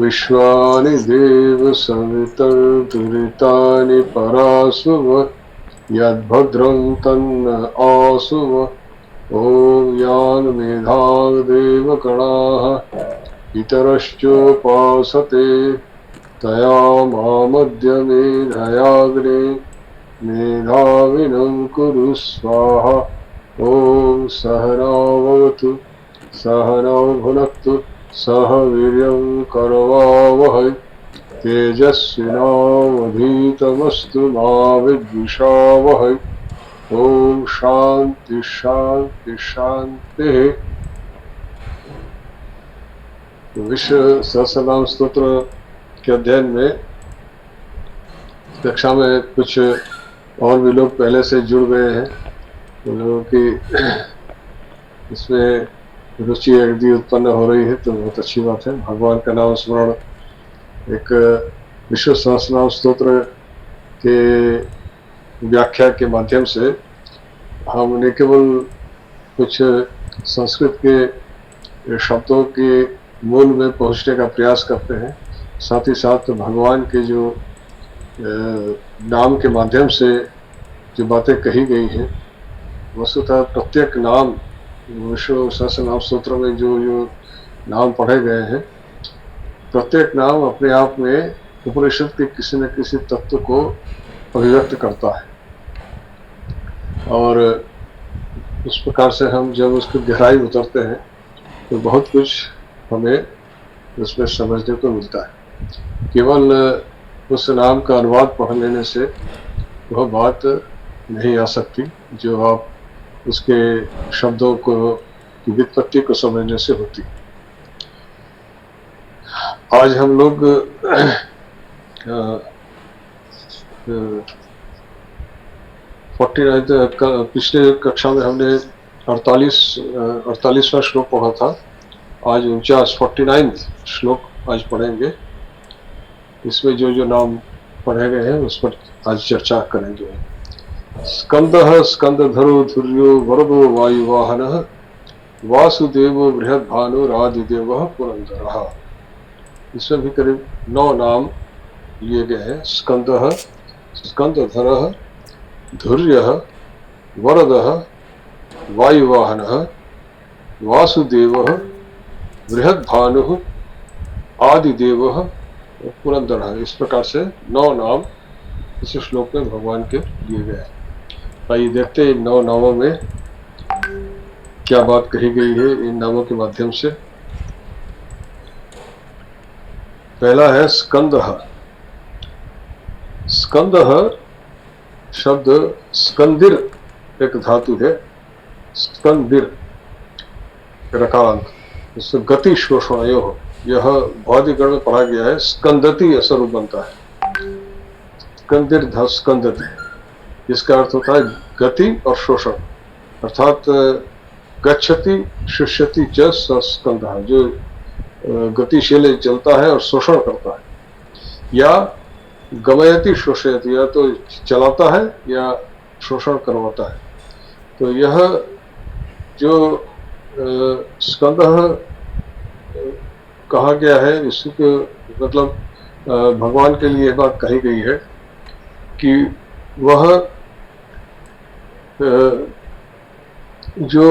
विश्वानि देव सवितर्दुरितानि परासुव यद्भद्रं तन्न आसुव। ॐ यान् मेधान् देवगणाः पितरश्चोपासते तया मामद्य मेधयाग्ने मेधाविनं कुरु स्वाहा। ॐ सहनावतु सहनौ भुनक्तु सह वीर्यं करवावहै तेजस्विनावधीतमस्तु मा विद्विषावहै। ओम शांति शांति शांति। विश्व सहस्रनाम स्तोत्र के अध्ययन में कक्षा में कुछ और भी लोग पहले से जुड़ गए हैं। उन लोगों की इसमें रुचि यदि उत्पन्न हो रही है तो बहुत अच्छी बात है। भगवान का नाम स्मरण एक विश्व सहस्रनाम स्तोत्र के व्याख्या के माध्यम से हम न केवल कुछ संस्कृत के शब्दों के मूल में पहुंचने का प्रयास करते हैं, साथ ही साथ भगवान के जो नाम के माध्यम से जो बातें कही गई हैं, वस्तुतः प्रत्येक नाम विश्व सहस्रनाम स्तोत्र में जो नाम पढ़े गए हैं, प्रत्येक नाम अपने आप में उपनिषद के किसी न किसी तत्व को अभिव्यक्त करता है। और उस प्रकार से हम जब उसकी गहराई उतरते हैं तो बहुत कुछ हमें उसमें समझने को मिलता है। केवल उस नाम का अनुवाद पढ़ लेने से वह बात नहीं आ सकती जो आप उसके शब्दों को की व्युत्पत्ति को समझने से होती। आज हम लोग पिछले कक्षा में हमने 48वां श्लोक पढ़ा था। आज 49 श्लोक आज पढ़ेंगे। इसमें जो नाम पढ़े गए हैं उस पर आज चर्चा करेंगे। स्कंदः स्कंदधरो धुर्यो वरदो वायुवाहनः वासुदेवो बृहद्भानुरादिदेवः पुरंदरः। इसमें भी करीब 9 नाम लिए गए हैं। स्कंदः स्कंदधरः धुर्यः वरदः वायुवाहनः वासुदेवः बृहद्भानुः आदिदेवः पुरंदरः। इस प्रकार से 9 नाम इस श्लोक में भगवान के दिए गए हैं। आइए देखते हैं इन 9 नामों में क्या बात कही गई है इन नामों के माध्यम से। पहला है स्कंदः। स्कंदः शब्द स्कंदिर एक धातु है। स्कंदिर रकारांत, इससे गति शोषणयो, यह भौतिकरण में पढ़ा गया है। स्कंदति ऐसा रूप बनता है। स्कंदिर धा स्कंदति, इसका अर्थ होता है गति और शोषण, अर्थात गच्छति शुष्यति च स्कंदः, जो गतिशील चलता है और शोषण करता है। या गमयति शोषयति, या तो चलाता है या शोषण करवाता है। तो यह जो स्कंदः कहा गया है, इसके मतलब भगवान के लिए बात कही गई है कि वह जो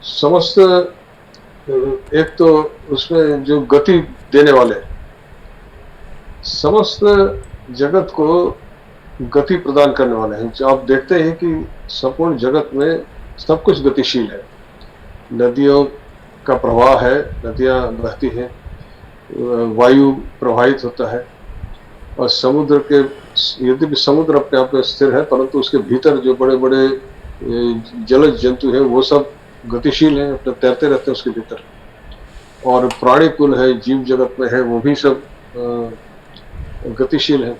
समस्त, एक तो उसमें जो गति देने वाले, समस्त जगत को गति प्रदान करने वाले हैं। आप देखते हैं कि संपूर्ण जगत में सब कुछ गतिशील है। नदियों का प्रवाह है, नदियां बहती हैं, वायु प्रवाहित होता है, और समुद्र के, यद्यपि समुद्र अपने आप में स्थिर है परंतु उसके भीतर जो बड़े बड़े जलज जंतु हैं वो सब गतिशील हैं, अपने तैरते रहते हैं उसके भीतर। और प्राणी कुल है, जीव जगत में है, वो भी सब गतिशील है।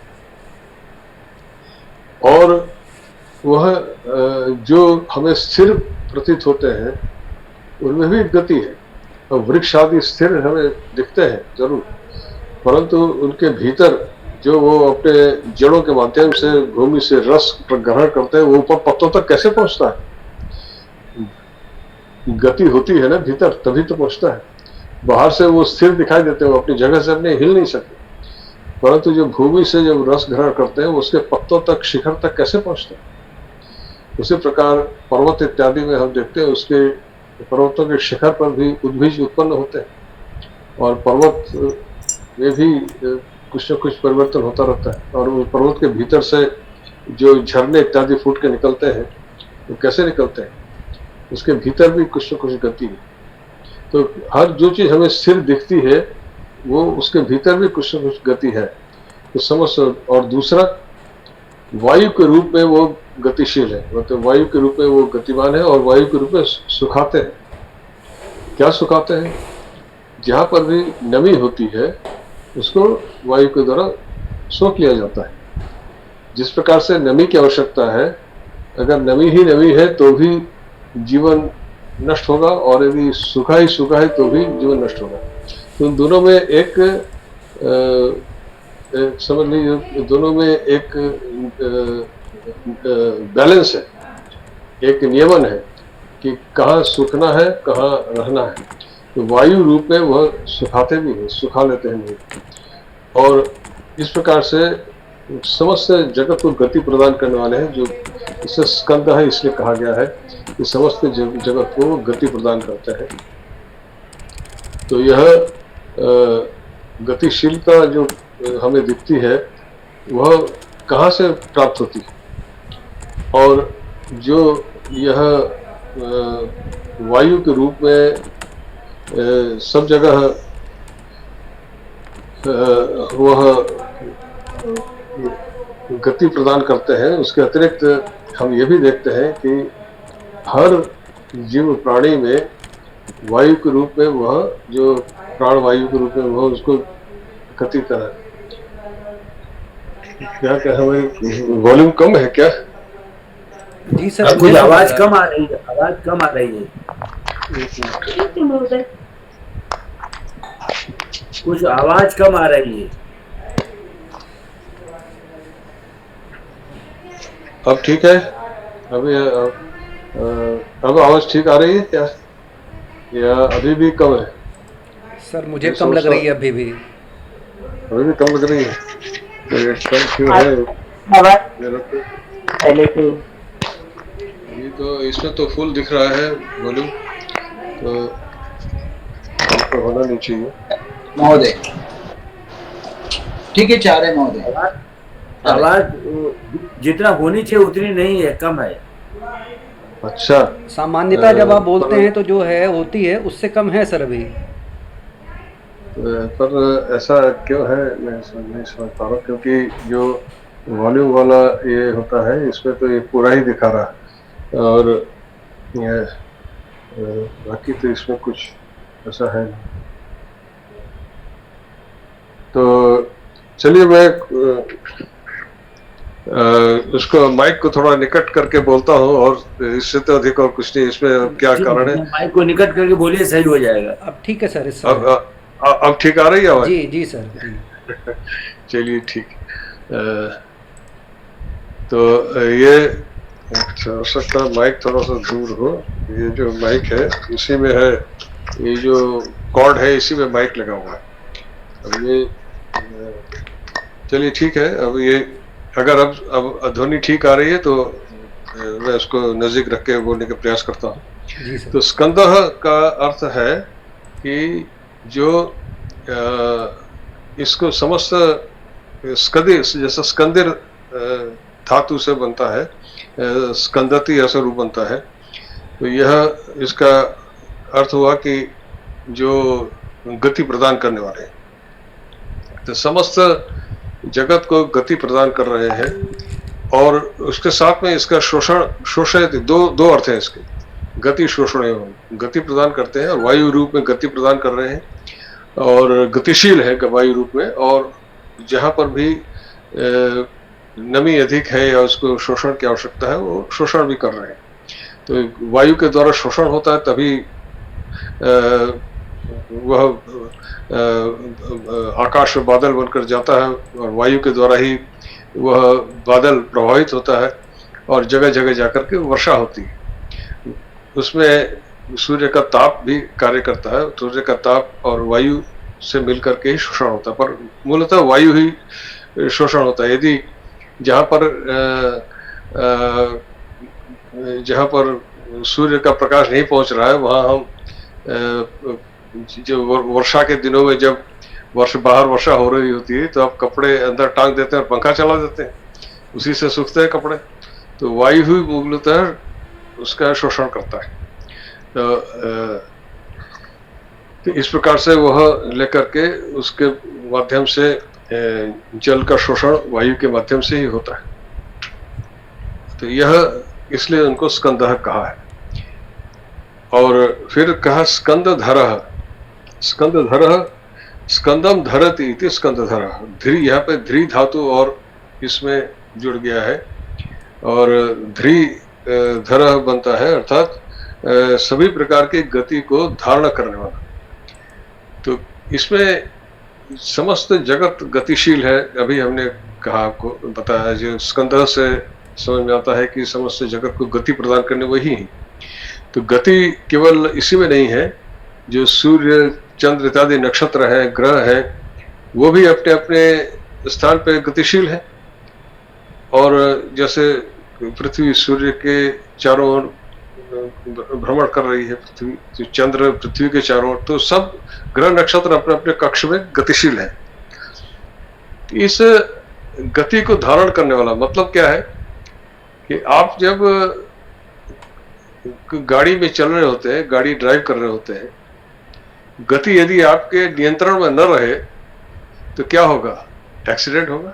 और वह जो हमें स्थिर प्रतीत होते हैं उनमें भी गति है। और वृक्ष आदि स्थिर हमें दिखते हैं जरूर, परंतु उनके भीतर जो वो अपने जड़ों के माध्यम से भूमि से रस ग्रहण करते हैं, वो ऊपर पत्तों तक कैसे पहुंचता है? गति होती है ना भीतर, तभी तो पहुंचता है। बाहर से वो स्थिर दिखाई देते हैं, वो अपनी जगह से अपने हिल नहीं सकते, परंतु जो भूमि से जब रस ग्रहण करते हैं उसके पत्तों तक, शिखर तक कैसे पहुंचते हैं। उसी प्रकार पर्वत इत्यादि में हम देखते हैं उसके पर्वतों के शिखर पर भी उद्भिज उत्पन्न होते हैं, और पर्वत में भी कुछ न कुछ परिवर्तन होता रहता है, और उस पर्वत के भीतर से जो झरने इत्यादि फूट के निकलते हैं वो कैसे निकलते हैं, उसके भीतर भी कुछ न कुछ गति है। तो हर जो चीज हमें स्थिर दिखती है वो उसके भीतर भी कुछ न कुछ गति है, तो समझ। और दूसरा, वायु के रूप में वो गतिशील है, मतलब वायु के रूप में वो गतिमान है, और वायु के रूप में सुखाते हैं। क्या सुखाते हैं? जहां पर भी नमी होती है उसको वायु के द्वारा सोख लिया जाता है। जिस प्रकार से नमी की आवश्यकता है, अगर नमी ही नमी है तो भी जीवन नष्ट होगा, और यदि सूखा ही सूखा है तो भी जीवन नष्ट होगा। तो उन दोनों में एक समझ लीजिए, दोनों में एक बैलेंस है, एक नियमन है कि कहाँ सूखना है, कहाँ रहना है। तो वायु रूप में वह सुखाते भी हैं, सुखा लेते हैं, और इस प्रकार से समस्त जगत को गति प्रदान करने वाले हैं। जो इससे स्कंद है, इसलिए कहा गया है कि समस्त जगत को गति प्रदान करते हैं। तो यह गतिशीलता जो हमें दिखती है वह कहाँ से प्राप्त होती है, और जो यह वायु के रूप में सब जगह वह गति प्रदान करते हैं, उसके अतिरिक्त हम ये भी देखते हैं कि हर जीव प्राणी में वायु के रूप में वह जो प्राण वायु के रूप में वह उसको गति कर। क्या क्या हमारी वॉल्यूम कम है क्या? जी सर, कुछ आवाज कम आ रही है, आवाज कम आ रही है, कुछ आवाज कम आ रही है। अब ठीक है? अभी अब आवाज ठीक आ रही है क्या, या अभी भी कम है? सर मुझे कम लग रही है, अभी भी कम लग रही है। कम क्यों है? पहले से अभी तो इसमें तो फुल दिख रहा है वॉल्यूम, तो होना नहीं चाहिए महोदय। ठीक है, चार है महोदय। आवाज जितना होनी चाहिए उतनी नहीं है, कम है। अच्छा, सामान्यतः जब आप बोलते हैं तो जो है होती है, उससे कम है सर अभी। पर ऐसा क्यों है मैं नहीं समझ पा रहा, क्योंकि जो वॉल्यूम वाला ये होता है इसमें तो ये पूरा ही दिखा रहा है, और ये बाकी तो इसमें कुछ ऐसा है नहीं। तो चलिए मैं उसको माइक को थोड़ा निकट करके बोलता हूँ, और इससे तो अधिक और कुछ नहीं। इसमें क्या कारण है? माइक को निकट करके बोलिए, सही हो जाएगा। अब ठीक है सर, अब ठीक आ रही है आवाज? जी जी सर, जी। चलिए ठीक। तो ये हो सकता है माइक थोड़ा सा दूर हो। ये जो माइक है इसी में है, ये जो कॉर्ड है इसी में माइक लगा हुआ है। अब ये चलिए ठीक है। अब ये अगर अब ध्वनि ठीक आ रही है तो मैं उसको नजदीक रख के बोलने का प्रयास करता हूँ। तो स्कंदः का अर्थ है कि जो इसको समस्त स्कंदिर, जैसा स्कंदिर धातु से बनता है, स्कंदती ऐसा रूप बनता है। तो यह इसका अर्थ हुआ कि जो गति प्रदान करने वाले हैं, तो समस्त जगत को गति प्रदान कर रहे हैं, और उसके साथ में इसका शोषण दो अर्थ है इसके। गति शोषण एवं गति प्रदान करते हैं, और वायु रूप में गति प्रदान कर रहे हैं, और गतिशील है वायु रूप में। और जहाँ पर भी नमी अधिक है या उसको शोषण की आवश्यकता है, वो शोषण भी कर रहे हैं। तो वायु के द्वारा शोषण होता है, तभी वह आकाश में बादल बनकर जाता है, और वायु के द्वारा ही वह बादल प्रभावित होता है, और जगह जगह जाकर के वर्षा होती है। उसमें सूर्य का ताप भी कार्य करता है, सूर्य का ताप और वायु से मिलकर के ही शोषण होता है, पर मूलतः वायु ही शोषण होता है। यदि जहाँ पर जहाँ पर सूर्य का प्रकाश नहीं पहुंच रहा है वहाँ हम जो वर्षा के दिनों में जब बाहर वर्षा हो रही होती है तो आप कपड़े अंदर टांग देते हैं और पंखा चला देते हैं, उसी से सूखते हैं कपड़े। तो वायु ही मूलतः उसका शोषण करता है। तो इस प्रकार से वह लेकर के उसके माध्यम से जल का शोषण वायु के माध्यम से ही होता है। तो यह इसलिए उनको स्कंदः कहा है। और फिर कहा स्कंदधरः। स्कंदधरः स्कंदम धरति इति स्कंदधरः। ध्री, यहाँ पे ध्री धातु और इसमें जुड़ गया है और ध्री धरः बनता है, अर्थात सभी प्रकार की गति को धारण करने वाला। तो इसमें समस्त जगत गतिशील है। अभी हमने कहा, आपको बताया, जो स्कंदः से समझ में आता है कि समस्त जगत को गति प्रदान करने वही है। तो गति केवल इसी में नहीं है, जो सूर्य चंद्र इत्यादि नक्षत्र है, ग्रह है, वो भी अपने अपने स्थान पे गतिशील है। और जैसे पृथ्वी सूर्य के चारों ओर भ्रमण कर रही है, पृथ्वी, जो चंद्र पृथ्वी के चारों ओर, तो सब ग्रह नक्षत्र अपने अपने कक्ष में गतिशील है। इस गति को धारण करने वाला मतलब क्या है कि आप जब गाड़ी में चल रहे होते हैं, गाड़ी ड्राइव कर रहे होते हैं, गति यदि आपके नियंत्रण में न रहे तो क्या होगा? एक्सीडेंट होगा।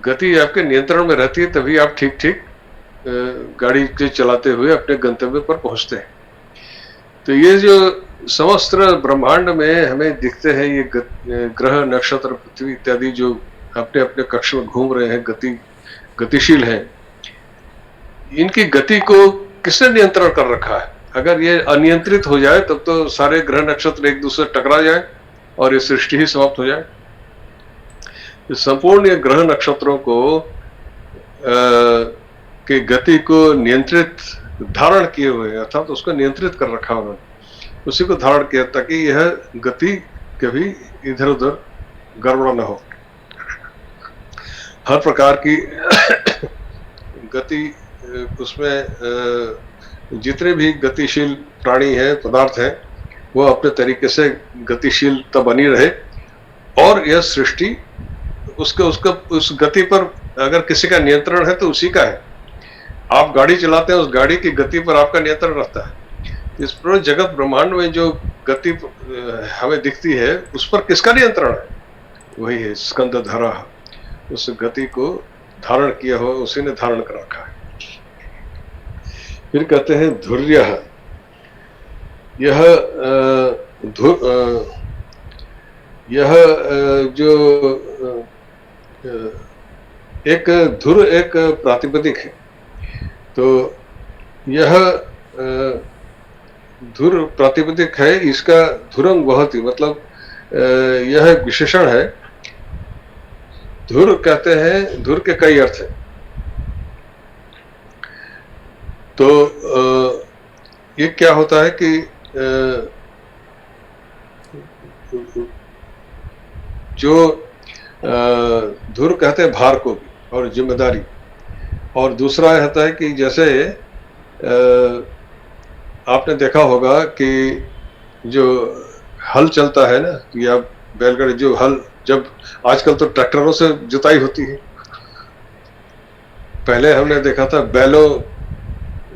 गति आपके नियंत्रण में रहती है तभी आप ठीक ठीक गाड़ी के चलाते हुए अपने गंतव्य पर पहुंचते हैं। तो ये जो समस्त ब्रह्मांड में हमें दिखते हैं, ये ग्रह नक्षत्र पृथ्वी इत्यादि जो अपने अपने कक्ष में घूम रहे हैं, गतिशील हैं, इनकी गति को किसने नियंत्रण कर रखा है? अगर ये अनियंत्रित हो जाए तब तो सारे ग्रह नक्षत्र एक दूसरे टकरा जाए और ये सृष्टि ही समाप्त हो जाए। तो संपूर्ण ये ग्रह नक्षत्रों को के गति को नियंत्रित धारण किए हुए, अर्थात उसको नियंत्रित कर रखा उन्होंने, उसी को धारण किया ताकि यह गति कभी इधर उधर गड़बड़ न हो। हर प्रकार की गति उसमें जितने भी गतिशील प्राणी हैं, पदार्थ हैं, वो अपने तरीके से गतिशीलता बनी रहे और यह सृष्टि उस गति पर अगर किसी का नियंत्रण है तो उसी का है। आप गाड़ी चलाते हैं, उस गाड़ी की गति पर आपका नियंत्रण रहता है। इस पूरे जगत ब्रह्मांड में जो गति हमें दिखती है उस पर किसका नियंत्रण है? वही है स्कंदधरः। उस गति को धारण किया हुआ उसी ने धारण कर रखा है। फिर कहते हैं धुर्यः। यह जो एक धुर एक प्रातिपदिक है, तो यह धुर प्रातिपदिक है, इसका धुरंग वहति मतलब यह विशेषण है। धुर कहते हैं, धुर के कई अर्थ हैं। तो ये क्या होता है कि जो धुर कहते हैं भार को भी और जिम्मेदारी, और दूसरा होता है कि जैसे आपने देखा होगा कि जो हल चलता है ना, या बैलगाड़ी, जो हल, जब आजकल तो ट्रैक्टरों से जुताई होती है, पहले हमने देखा था बैलों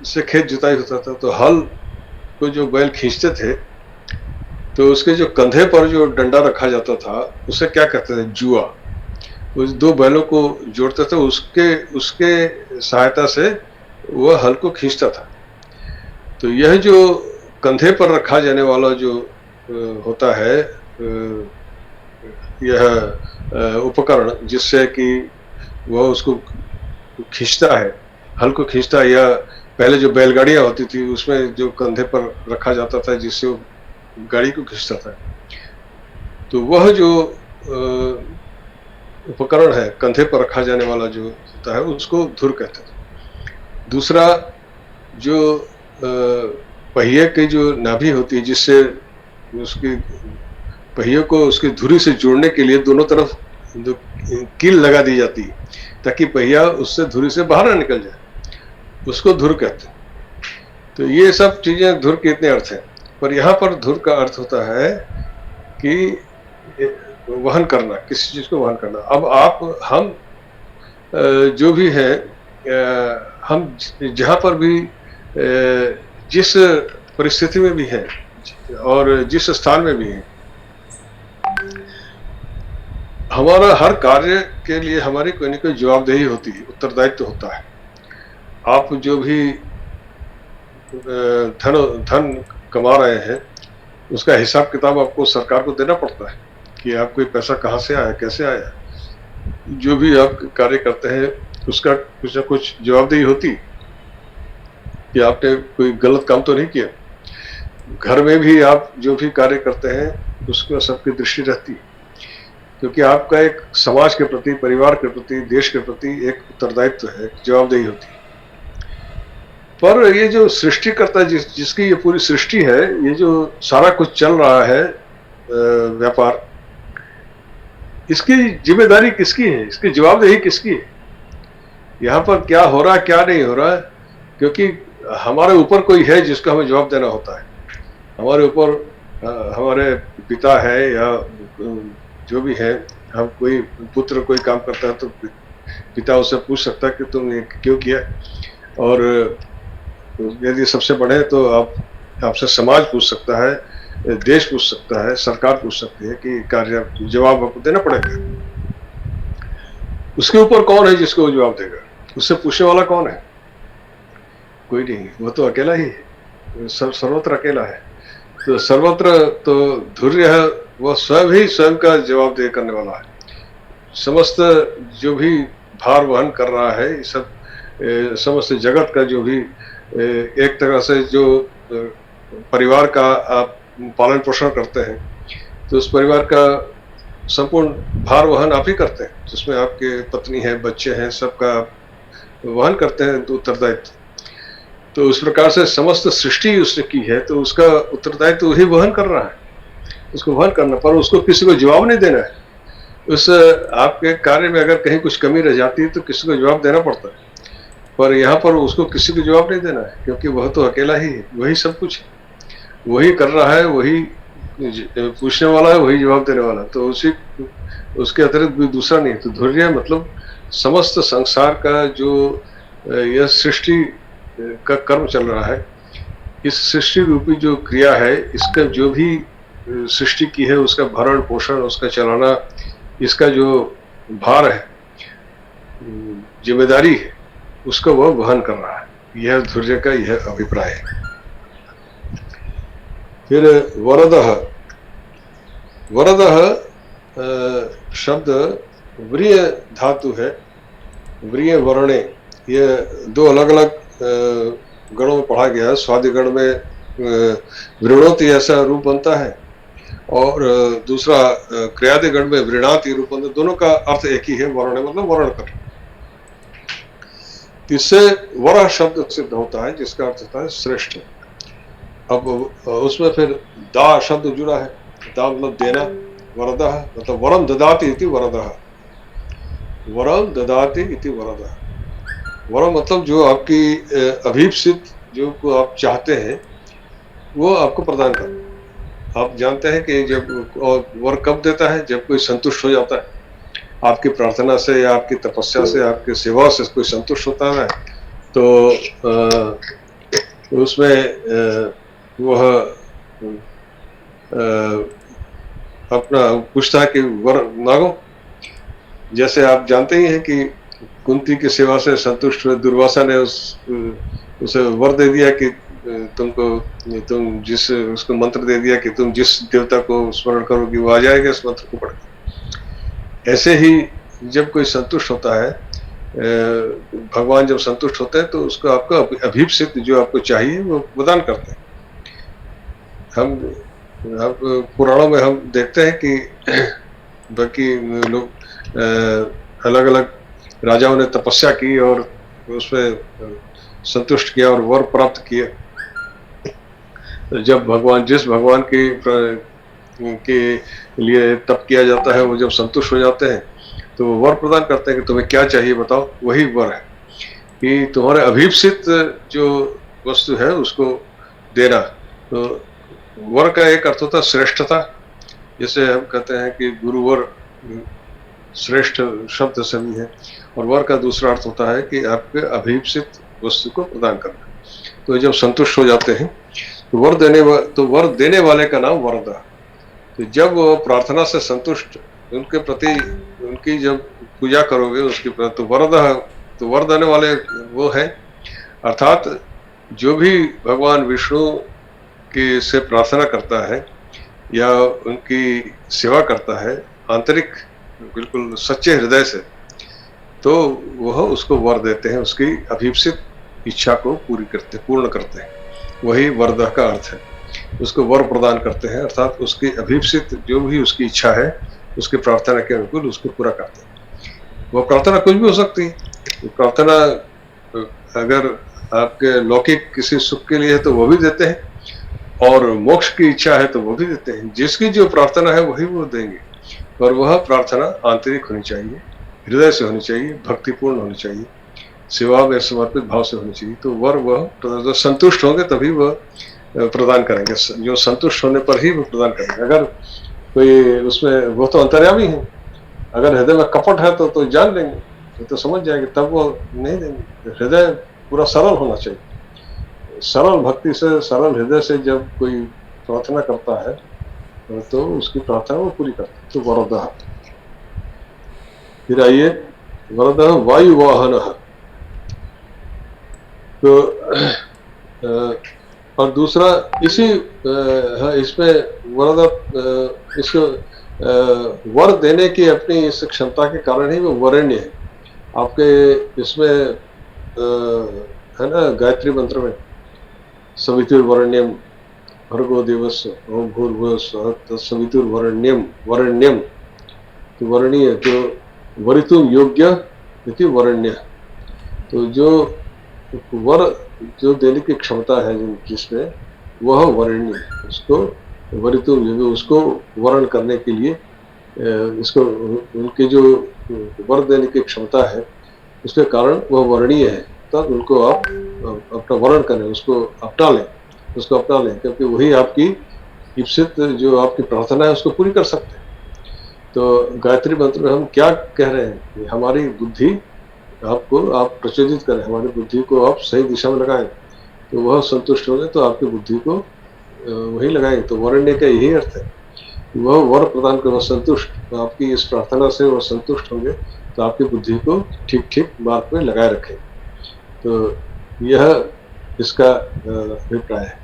से खेत जुताई होता था। तो हल को जो बैल खींचते थे तो उसके जो कंधे पर जो डंडा रखा जाता था उसे क्या कहते थे? जुआ। उस दो बैलों को जोड़ते थे, उसके सहायता से वह हल को खींचता था। तो यह जो कंधे पर रखा जाने वाला जो होता है, यह उपकरण जिससे कि वह उसको खींचता है, हल को खींचता है, या पहले जो बैलगाड़ियां होती थी उसमें जो कंधे पर रखा जाता था जिससे वो गाड़ी को खींचता था, तो वह जो उपकरण है कंधे पर रखा जाने वाला जो होता है उसको धुर कहते थे। दूसरा जो पहिए की जो नाभि होती है, जिससे उसकी पहिए को उसकी धुरी से जोड़ने के लिए दोनों तरफ जो कील लगा दी जाती है, ताकि पहिया उससे धुरी से बाहर ना निकल जाए, उसको धुर कहते हैं। तो ये सब चीजें धुर के इतने अर्थ हैं, पर यहाँ पर धुर का अर्थ होता है कि वहन करना, किसी चीज को वहन करना। अब आप हम जो भी है, हम जहाँ पर भी जिस परिस्थिति में भी है और जिस स्थान में भी है, हमारा हर कार्य के लिए हमारी कोई न कोई जवाबदेही होती है, उत्तरदायित्व होता है। आप जो भी धन कमा रहे हैं, उसका हिसाब किताब आपको सरकार को देना पड़ता है कि आपको पैसा कहाँ से आया, कैसे आया। जो भी आप कार्य करते हैं उसका कुछ ना कुछ जवाबदेही होती कि आपने कोई गलत काम तो नहीं किया। घर में भी आप जो भी कार्य करते हैं उसको सबकी दृष्टि रहती है, क्योंकि आपका एक समाज के प्रति, परिवार के प्रति, देश के प्रति एक उत्तरदायित्व है, जवाबदेही होती है। पर ये जो सृष्टिकर्ता जिसकी ये पूरी सृष्टि है, ये जो सारा कुछ चल रहा है व्यापार, इसकी जिम्मेदारी किसकी है, इसकी जवाबदेही किसकी है? यहाँ पर क्या हो रहा है, क्या नहीं हो रहा है, क्योंकि हमारे ऊपर कोई है जिसको हमें जवाब देना होता है। हमारे ऊपर हमारे पिता है या जो भी है, हम कोई पुत्र कोई काम करता है तो पिता उससे पूछ सकता है कि तुम ये क्यों किया, और यदि सबसे बड़े तो आपसे समाज पूछ सकता है, देश पूछ सकता है, सरकार पूछ सकती है कि कार्य जवाब आपको देना पड़ेगा। उसके ऊपर कौन है जिसको वो जवाब देगा? उससे पूछने वाला कौन है? कोई नहीं, वो तो अकेला ही है, सर्वत्र अकेला है। तो सर्वत्र तो धुर्य है, वह स्वयं ही स्वयं का जवाब दे करने वाला है। समस्त जो भी भार वहन कर रहा है, सब समस्त जगत का जो भी एक तरह से जो परिवार का आप पालन पोषण करते हैं, तो उस परिवार का संपूर्ण भार वहन आप ही करते हैं, जिसमें आपके पत्नी है, बच्चे हैं, सबका वहन करते हैं उत्तरदायित्व। तो उस प्रकार से समस्त सृष्टि उसने की है, तो उसका उत्तरदायित्व वही वहन कर रहा है, उसको वहन करना, पर उसको किसी को जवाब नहीं देना है। उस आपके कार्य में अगर कहीं कुछ कमी रह जाती है तो किसी को जवाब देना पड़ता है, पर यहाँ पर उसको किसी को जवाब नहीं देना है, क्योंकि वह तो अकेला ही है, वही सब कुछ है, वही कर रहा है, वही पूछने वाला है, वही जवाब देने वाला है। तो उसके अतिरिक्त भी दूसरा नहीं है। तो धुर्य मतलब समस्त संसार का जो यह सृष्टि का कर्म चल रहा है, इस सृष्टि रूपी जो क्रिया है, इसका जो भी सृष्टि की है उसका भरण पोषण, उसका चलाना, इसका जो भार है, जिम्मेदारी है, उसका वह वहन कर रहा है। यह धुर्य का यह अभिप्राय है। फिर वरदः, वरदः शब्द व्रिय धातु है, व्रिय वर्णे, ये दो अलग अलग गणों में पढ़ा गया है। स्वादि गण में वृणोति ऐसा रूप बनता है, और दूसरा क्रियादि गण में वृणाति रूप बनता है। दोनों का अर्थ एक ही है, वर्ण मतलब वर्ण कर। इससे वर शब्द सिद्ध होता है, जिसका अर्थ होता है श्रेष्ठ। अब उसमें फिर दा शब्द जुड़ा है, दा मतलब देना, वरदः मतलब वरम ददाति इति वरदः, वरम ददाति इति वरदः। वरम मतलब जो आपकी अभीप्सित, जो को आप चाहते हैं वो आपको प्रदान करना। आप जानते हैं कि जब वर कब देता है, जब कोई संतुष्ट हो जाता है आपकी प्रार्थना से या आपकी तपस्या से, आपकी सेवा से कोई संतुष्ट होता है, तो उसमें वह अपना पूछता है कि वर मांगो। जैसे आप जानते ही हैं कि कुंती की सेवा से संतुष्ट हुए दुर्वासा ने उसे वर दे दिया कि तुम जिस उसको मंत्र दे दिया कि तुम जिस देवता को स्मरण करोगे वो आ जाएगा इस मंत्र को पढ़कर। ऐसे ही जब कोई संतुष्ट होता है, भगवान जब संतुष्ट होते हैं, तो उसको आपका अभीप्सित जो आपको चाहिए वो प्रदान करते हैं। हम पुराणों में हम देखते हैं कि बाकी लोग अलग अलग राजाओं ने तपस्या की और उसमें संतुष्ट किया और वर प्राप्त किया। जब भगवान जिस भगवान के लिए तप किया जाता है वो जब संतुष्ट हो जाते हैं तो वो वर प्रदान करते हैं कि तुम्हें क्या चाहिए बताओ, वही वर है कि तुम्हारे अभीप्सित जो वस्तु है उसको देना। तो वर का एक अर्थ होता है श्रेष्ठता, जैसे हम कहते हैं कि गुरुवर श्रेष्ठ शब्द सभी है, और वर का दूसरा अर्थ होता है कि आपके अभीप्सित वस्तु को प्रदान करना। तो जब संतुष्ट हो जाते हैं तो वर देने वाले का नाम वरदा। तो जब वो प्रार्थना से संतुष्ट उनके प्रति उनकी जब पूजा करोगे उसके प्रति तो वर देने वाले वो है, अर्थात जो भी भगवान विष्णु की से प्रार्थना करता है या उनकी सेवा करता है आंतरिक बिल्कुल सच्चे हृदय से, तो वह उसको वर देते हैं, उसकी अभीप्सित इच्छा को पूर्ण करते हैं। वही वरदा का अर्थ है, उसको वर प्रदान करते हैं, अर्थात उसकी अभीप्सित जो भी उसकी इच्छा है उसकी प्रार्थना के अनुकूल उसको पूरा करते हैं। वह प्रार्थना कुछ भी हो सकती है। प्रार्थना अगर आपके लौकिक किसी सुख के लिए है तो वो भी देते हैं, और मोक्ष की इच्छा है तो वो भी देते हैं। जिसकी जो प्रार्थना है वही वो देंगे, और वह प्रार्थना आंतरिक होनी चाहिए, हृदय से होनी चाहिए, भक्तिपूर्ण होनी चाहिए, सेवा में समर्पित भाव से होनी चाहिए। तो वर वह संतुष्ट होंगे तभी वह प्रदान करेंगे, जो संतुष्ट होने पर ही वो प्रदान करेंगे। अगर कोई उसमें वो तो अंतर्यामी है, अगर हृदय में कपट है तो जान लेंगे, तो समझ जाएंगे, तब वो नहीं देंगे। हृदय पूरा सरल होना चाहिए, सरल भक्ति से सरल हृदय से जब कोई प्रार्थना करता है तो उसकी प्रार्थना वो पूरी करता है। तो वरदः, फिर आइए वरदः वायु वाहन। तो और दूसरा इसी इसमें वरदः इसको वर देने की अपनी इस क्षमता के कारण ही वो वरेण्य है। आपके इसमें है ना गायत्री मंत्र में सवितुर्वरेण्यम भर्गो देवस्य ओम भूर्भुवः स्वः तत्सवितुर्वरेण्यम वरेण्यम, तो वरणीय जो वरितुम योग्य इति वरेण्य। तो जो वर जो देने की क्षमता है जिसमें वह वरेण्य है, उसको वरितुम योग्य, उसको वर्ण करने के लिए इसको उनके जो वर देने की क्षमता है उसके कारण वह वर्णीय है, तब उनको आप अपना वर्ण करें, उसको अपना लें, क्योंकि वही आपकी इप्सित जो आपकी प्रार्थना है उसको पूरी कर सकते हैं। तो गायत्री मंत्र में हम क्या कह रहे हैं कि हमारी बुद्धि आप प्रचोदित करें, हमारी बुद्धि को आप सही दिशा में लगाएं, तो वह संतुष्ट होंगे तो आपकी बुद्धि को वही लगाएंगे। तो वरण्य का यही अर्थ है, वह वर प्रदान कर, वह संतुष्ट, तो आपकी इस प्रार्थना से वह संतुष्ट होंगे तो आपकी बुद्धि को ठीक मार्ग में लगाए रखें। तो यह इसका अभिप्राय है।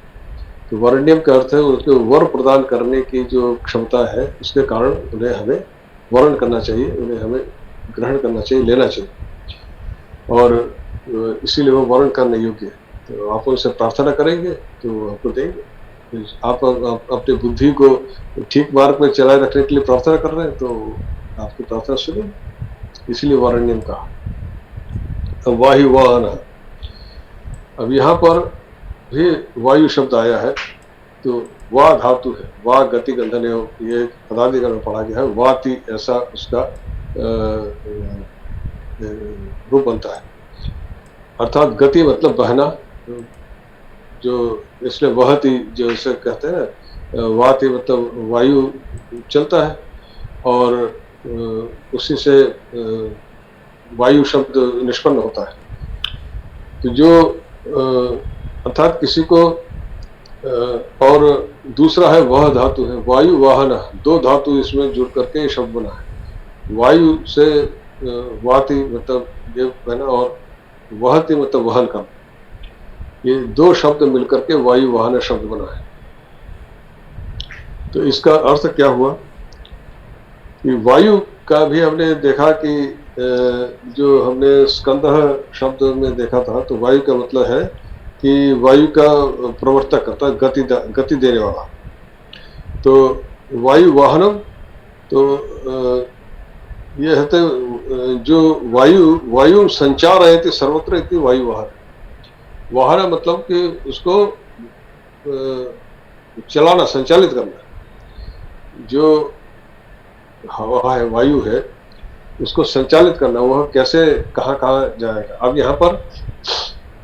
तो वरण्यम का अर्थ है उसके वर प्रदान करने की जो क्षमता है उसके कारण उन्हें हमें वर्ण करना चाहिए, उन्हें हमें ग्रहण करना चाहिए, लेना चाहिए, और इसीलिए वो वर्ण करने योग्य है। तो आप उनसे प्रार्थना करेंगे तो आपको देंगे। आप अपनी बुद्धि को ठीक मार्ग में चलाए रखने के लिए प्रार्थना कर रहे हैं तो आपकी प्रार्थना सुनेंगे, इसलिए वरण्यम कहा। अब वायु वाहन, अब यहाँ पर भी वायु शब्द आया है, तो वा धातु है, वा गति गंधन, ये पदाधिकार में पढ़ा गया है, वाति ऐसा उसका रूप बनता है, अर्थात गति मतलब बहना, जो इसलिए वहती जो इसे कहते हैं ना, वाति मतलब वायु चलता है, और उसी से वायु शब्द निष्पन्न होता है। तो जो अर्थात किसी को, और दूसरा है वह धातु है, वायु वाहन, दो धातु इसमें जुड़ करके ये शब्द बना है। वायु से वाति मतलब ये बहना, और वहति मतलब वहन का, ये दो शब्द मिलकर के वायु वाहन शब्द बना है। तो इसका अर्थ क्या हुआ कि वायु का भी हमने देखा कि जो हमने स्कंदः शब्द में देखा था, तो वायु का मतलब है कि वायु का प्रवर्तक करता है, गति देने वाला। तो वायु वाहनम, तो ये है तो जो वायु संचार है तो सर्वत्र इति वायु वाहन। वाहन मतलब कि उसको चलाना, संचालित करना। जो हवा है, वायु है, उसको संचालित करना, वह कैसे कहाँ कहाँ जाएगा। अब यहाँ पर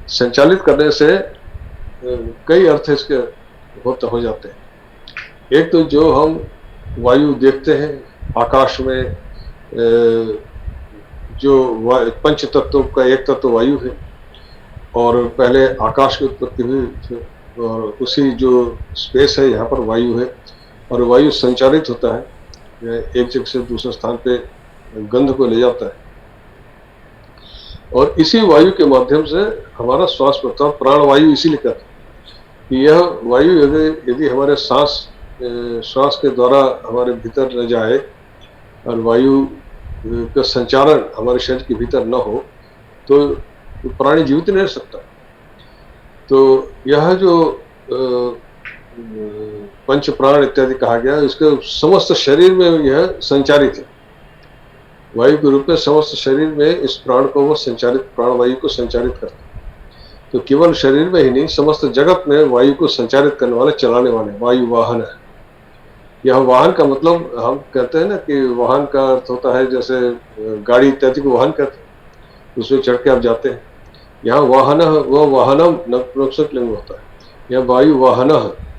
संचालित करने से कई अर्थ इसके हो जाते हैं। एक तो जो हम वायु देखते हैं आकाश में, जो पंच तत्वों का एक तत्व वायु है, और पहले आकाश की उत्पत्ति हुई, और उसी जो स्पेस है यहाँ पर वायु है, और वायु संचारित होता है, एक जगह से दूसरे स्थान पे गंध को ले जाता है, और इसी वायु के माध्यम से हमारा श्वास प्रश्वास, प्राण वायु इसीलिए कहते हैं कि यह वायु यदि हमारे श्वास के द्वारा हमारे भीतर न जाए, और वायु का संचारण हमारे शरीर के भीतर न हो, तो प्राणी जीवित नहीं रह सकता। तो यह जो पंच प्राण इत्यादि कहा गया, इसके समस्त शरीर में यह संचारित है। वायु के रूप में समस्त शरीर में इस प्राण को वो संचारित, प्राण वायु को संचारित करता है। तो केवल शरीर में ही नहीं, समस्त जगत में वायु को संचारित करने वाले, चलाने वाले वायु वाहन है। यह वाहन का मतलब, हम कहते हैं ना कि वाहन का अर्थ होता है जैसे गाड़ी इत्यादि को वाहन कहते हैं, उसमें चढ़ के आप जाते हैं। यहाँ वाहन, वह वाहनम नपुंसक लिंग होता है। यह वायु वाहन,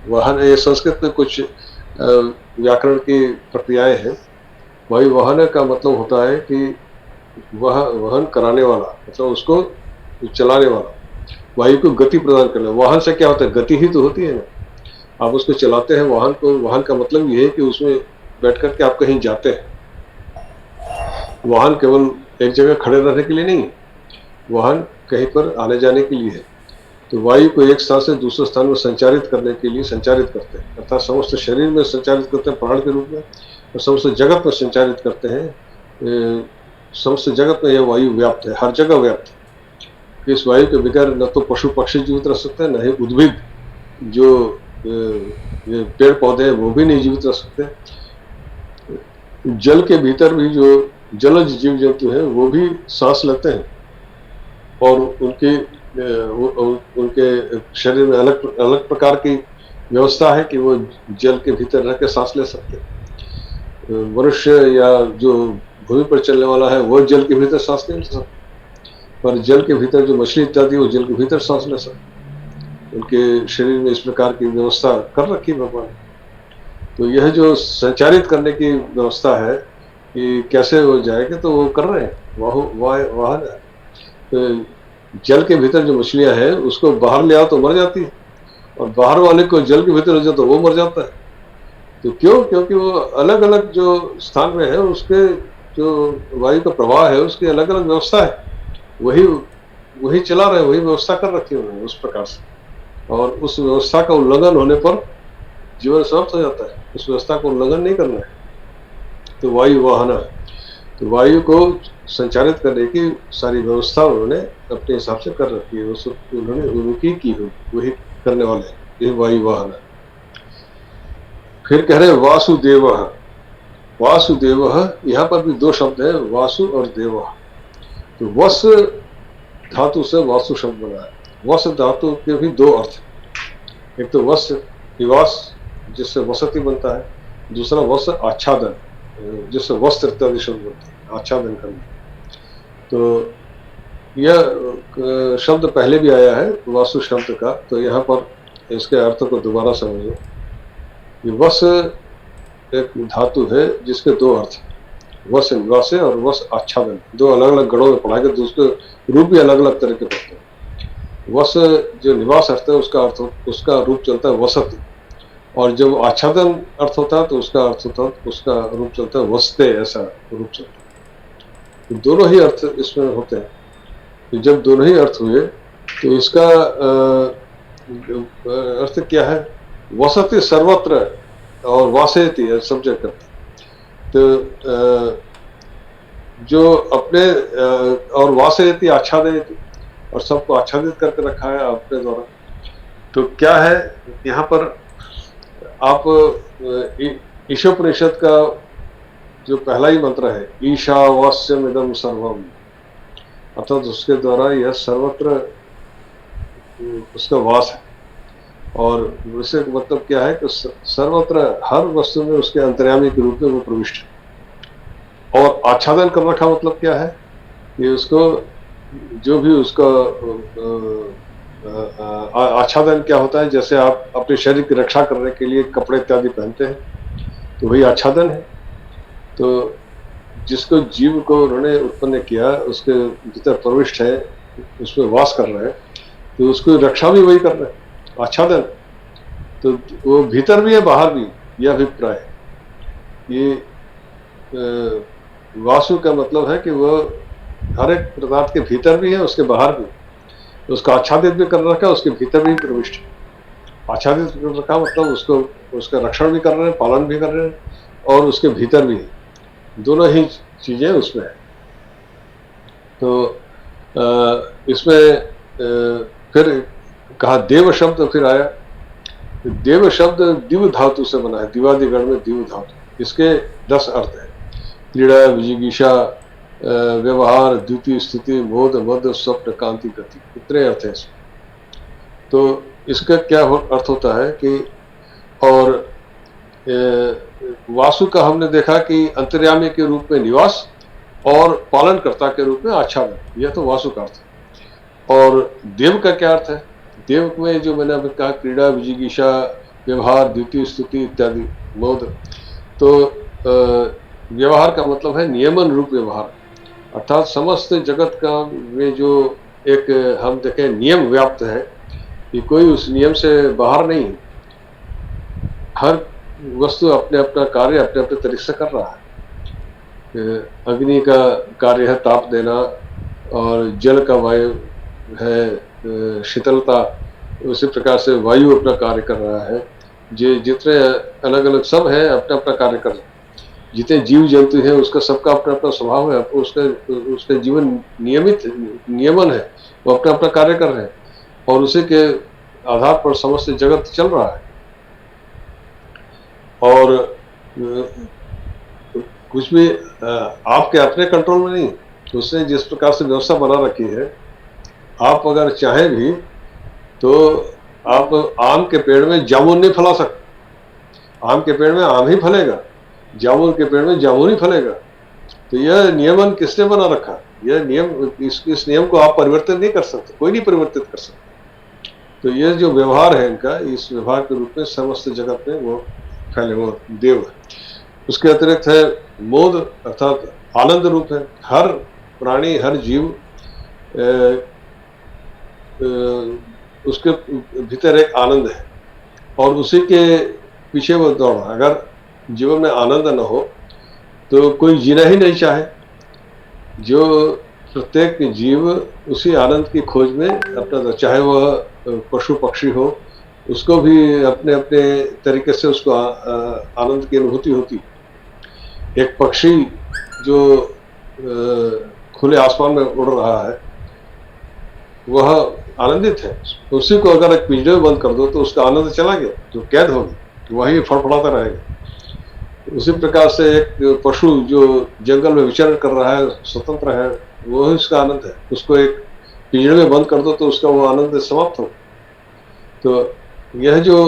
वाहन, ये संस्कृत में कुछ व्याकरण की प्रक्रियाएं हैं। वायु वाहन का मतलब होता है कि वह वहन कराने वाला, मतलब उसको चलाने वाला, वायु को गति प्रदान करना। वाहन से क्या होता है, गति ही तो होती है ना। आप उसको चलाते हैं वाहन को, वाहन का मतलब ये है कि उसमें बैठ करके आप कहीं जाते हैं। वाहन केवल एक जगह खड़े रहने के लिए नहीं, वाहन कहीं पर आने जाने के लिए है। तो वायु को एक स्थान से दूसरे स्थान में संचारित करने के लिए संचारित करते हैं, अर्थात समस्त शरीर में संचारित करते हैं प्राण के रूप में, और समस्त जगत में संचारित करते हैं। समस्त जगत में यह वायु व्याप्त है, हर जगह व्याप्त है। इस वायु के बगैर न तो पशु पक्षी जीवित रह सकते हैं, न ही उद्भिद जो पेड़ पौधे हैं वो भी नहीं जीवित रह सकते। जल के भीतर भी जो जलज जीव जंतु हैं वो भी सांस लेते हैं, और उनके शरीर में अलग अलग प्रकार की व्यवस्था है कि वो जल के भीतर रह के सांस ले सकते हैं। मनुष्य या जो भूमि पर चलने वाला है वो जल के भीतर सांस नहीं ले सकता, पर जल के भीतर जो मछली इत्यादि वो जल के भीतर सांस ले सकते। उनके शरीर में इस प्रकार की व्यवस्था कर रखी भगवान। तो यह जो संचारित करने की व्यवस्था है कि कैसे हो जाएगा, तो वो कर रहे हैं, वाहन है। तो जल के भीतर जो मछलियां हैं उसको बाहर ले आओ तो मर जाती है, और बाहर वाले को जल के भीतर ले जाओ तो वो मर जाता है। तो क्यों? क्योंकि वो अलग अलग जो स्थान में है, उसके जो वायु का प्रवाह है उसकी अलग अलग व्यवस्था है, वही चला रहे, वही व्यवस्था कर रखी है उन्होंने उस प्रकार से। और उस व्यवस्था का उल्लंघन होने पर जीवन समाप्त हो जाता है। उस व्यवस्था को उल्लंघन नहीं करना है। तो वायु वाहन है, तो वायु को संचालित करने की सारी व्यवस्था उन्होंने अपने हिसाब से कर रखी है, उन्होंने उनकी की हुई, वही करने वाले, ये वायु वाहन है। फिर कह रहे वासुदेव। वासुदेव, यहाँ पर भी दो शब्द है, वासु और देव। तो वस धातु से वासु शब्द बना है। वस धातु के भी दो अर्थ, एक तो वस निवास जिससे वसति बनता है, दूसरा वस आच्छादन जिससे वस्त्र इत्यादि शब्द बनते हैं, आच्छादन करना। तो यह शब्द पहले भी आया है वासु शब्द का, तो यहाँ पर इसके अर्थ को दोबारा समझो। ये वस एक धातु है जिसके दो अर्थ, वस निवास और वस आच्छादन, दो अलग अलग गणों में पढ़ा गया, तो उसके रूप भी अलग अलग तरह के पढ़ते हैं। वस जो निवास अर्थ है उसका रूप चलता है वसति, और जब आच्छादन अर्थ होता है तो उसका रूप चलता है वस्ते, ऐसा रूप चलता है। तो दोनों ही अर्थ इसमें होते हैं। तो जब दोनों ही अर्थ हुए तो इसका अर्थ क्या है? वसति सर्वत्र और वासेति सब्जेक्ट करते। तो जो अपने और वासेति आच्छादयति, और सबको आच्छादित करके रखा है आपके द्वारा। तो क्या है यहाँ पर, आप ईशोपनिषद का जो पहला ही मंत्र है, ईशावास्यमिदं सर्वम, अर्थात उसके द्वारा यह सर्वत्र उसका वास है। और उससे मतलब क्या है कि सर्वत्र हर वस्तु में उसके अंतर्यामी के रूप में वो प्रविष्ट है। और आच्छादन कर रखा मतलब क्या है कि उसको जो भी उसका आच्छादन क्या होता है, जैसे आप अपने शरीर की रक्षा करने के लिए कपड़े इत्यादि पहनते हैं, तो वही आच्छादन है। तो जिसको जीव को उन्होंने उत्पन्न किया, उसके भीतर प्रविष्ट है, उसमें वास कर रहे हैं, तो उसको रक्षा भी वही कर रहे हैं, आच्छादन। तो वो भीतर भी है बाहर भी, यह अभिप्राय है। ये वासु का मतलब है कि वो हर एक पदार्थ के भीतर भी है, उसके बाहर भी, उसका आच्छादित भी कर रखा है, उसके भीतर भी प्रविष्ट है। आच्छादित कर रखा मतलब उसको, उसका रक्षण भी कर रहे हैं, पालन भी कर रहे हैं, और उसके भीतर भी है, दोनों ही चीजें उसमें है। तो इसमें फिर कहा देव शब्द फिर आया। देव शब्द दिव धातु से बना है, दिवादिगण में दिव धातु। इसके 10 अर्थ है, क्रीड़ा, विजिगीषा, व्यवहार, द्वितीय स्थिति, बोध, मध्य, स्वप्न, कांति, गति, इतने अर्थ है इसमें। तो इसका क्या अर्थ होता है कि, और वासु का हमने देखा कि अंतर्यामी के रूप में निवास और पालनकर्ता के रूप में आच्छादन, यह तो वासु का अर्थ है। और देव का क्या अर्थ है? देव में जो मैंने अभी कहा, क्रीड़ा, विजिगीषा, व्यवहार, द्वितीय स्तुति इत्यादि, बोध। तो व्यवहार का मतलब है नियमन रूप व्यवहार, अर्थात समस्त जगत का में जो एक हम देखें नियम व्याप्त है, कि कोई उस नियम से बाहर नहीं है। हर वस्तु अपने अपना कार्य अपने अपने तरीके से कर रहा है। अग्नि का कार्य है ताप देना, और जल का वायु है शीतलता, उसी प्रकार से वायु अपना कार्य कर रहा है। जितने अलग अलग सब है अपना अपना कार्य कर रहे हैं। जितने जीव जंतु हैं उसका सबका अपना अपना स्वभाव है, उसका जीवन नियमित नियमन है, वो अपना अपना कार्य कर रहे हैं, और उसी के आधार पर समस्त जगत चल रहा है। और कुछ भी आपके अपने कंट्रोल में नहीं, उसने जिस प्रकार से व्यवस्था बना रखी है, आप अगर चाहें भी तो आप आम के पेड़ में जामुन नहीं फला सकते। आम के पेड़ में आम ही फलेगा, जामुन के पेड़ में जामुन ही फलेगा। तो यह नियमन किसने बना रखा? यह नियम, इस नियम को आप परिवर्तित नहीं कर सकते, कोई नहीं परिवर्तित कर सकता। तो यह जो व्यवहार है इनका, इस व्यवहार के रूप में समस्त जगत में वो फैले, वो देव है। उसके अतिरिक्त है मोद, अर्थात आनंद रूप है। हर प्राणी, हर जीव उसके भीतर एक आनंद है, और उसी के पीछे वो दौड़। अगर जीवन में आनंद न हो तो कोई जीना ही नहीं चाहे। जो प्रत्येक जीव उसी आनंद की खोज में अपना, चाहे वह पशु पक्षी हो, उसको भी अपने अपने तरीके से उसको आनंद की अनुभूति होती। एक पक्षी जो खुले आसमान में उड़ रहा है, वह आनंदित है। उसी को अगर एक पिंजरे में बंद कर दो तो उसका आनंद चला गया, जो कैद होगी वही फड़फड़ाता रहेगा। उसी प्रकार से एक पशु जो जंगल में विचरण कर रहा है, स्वतंत्र है, वही उसका आनंद है। उसको एक पिंजरे में बंद कर दो तो उसका वो आनंद समाप्त हो। तो यह जो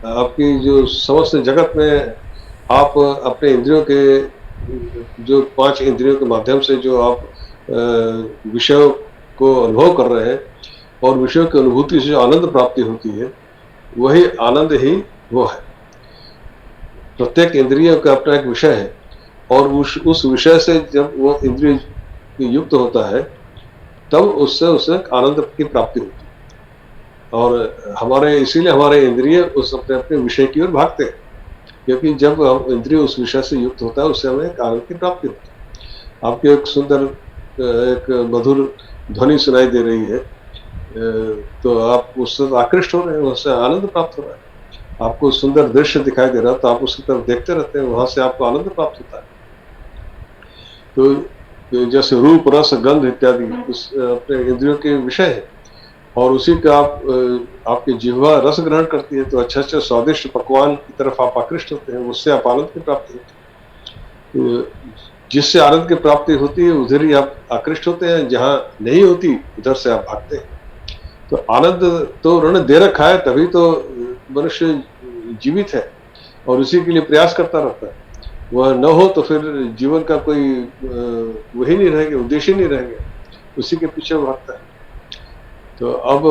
आपकी जो समस्त जगत में आप अपने इंद्रियों के, जो 5 इंद्रियों के माध्यम से जो आप विषयों को अनुभव कर रहे हैं, और विषयों की अनुभूति से जो आनंद प्राप्ति होती है, वही आनंद ही वो है। प्रत्येक इंद्रियों का अपना एक विषय है, और उस विषय से जब वो इंद्रिय युक्त होता है, तब उससे उसे आनंद की प्राप्ति होती है। और हमारे, इसीलिए हमारे इंद्रिय उस अपने अपने विषय की ओर भागते हैं, क्योंकि जब हम इंद्रिय उस विषय से युक्त होता है, उससे हमें आनंद की प्राप्ति होती है। आपको एक सुंदर, एक मधुर ध्वनि सुनाई दे रही है, तो आप उससे आकृष्ट हो रहे हैं, उससे आनंद प्राप्त हो रहा है। आपको सुंदर दृश्य दिखाई दे रहा है तो आप उसकी तरफ देखते रहते हैं, वहां से आपको आनंद प्राप्त होता है। तो जैसे रूप, रस, गंध इत्यादि उस अपने इंद्रियों के विषय है, और उसी का आपकी जिह्वा रस ग्रहण करती है, तो अच्छे अच्छे स्वादिष्ट पकवान की तरफ आप आकृष्ट होते हैं, उससे आप आनंद की प्राप्ति होती है। तो जिससे आनंद की प्राप्ति होती है उधर ही आप आकृष्ट होते हैं, जहाँ नहीं होती उधर से आप भागते हैं। तो आनंद तो उन्होंने दे रखा है, तभी तो मनुष्य जीवित है और उसी के लिए प्रयास करता रहता है। वह न हो तो फिर जीवन का कोई वही नहीं रहेगा, उद्देश्य नहीं रहेगा, उसी के पीछे भागता है। तो अब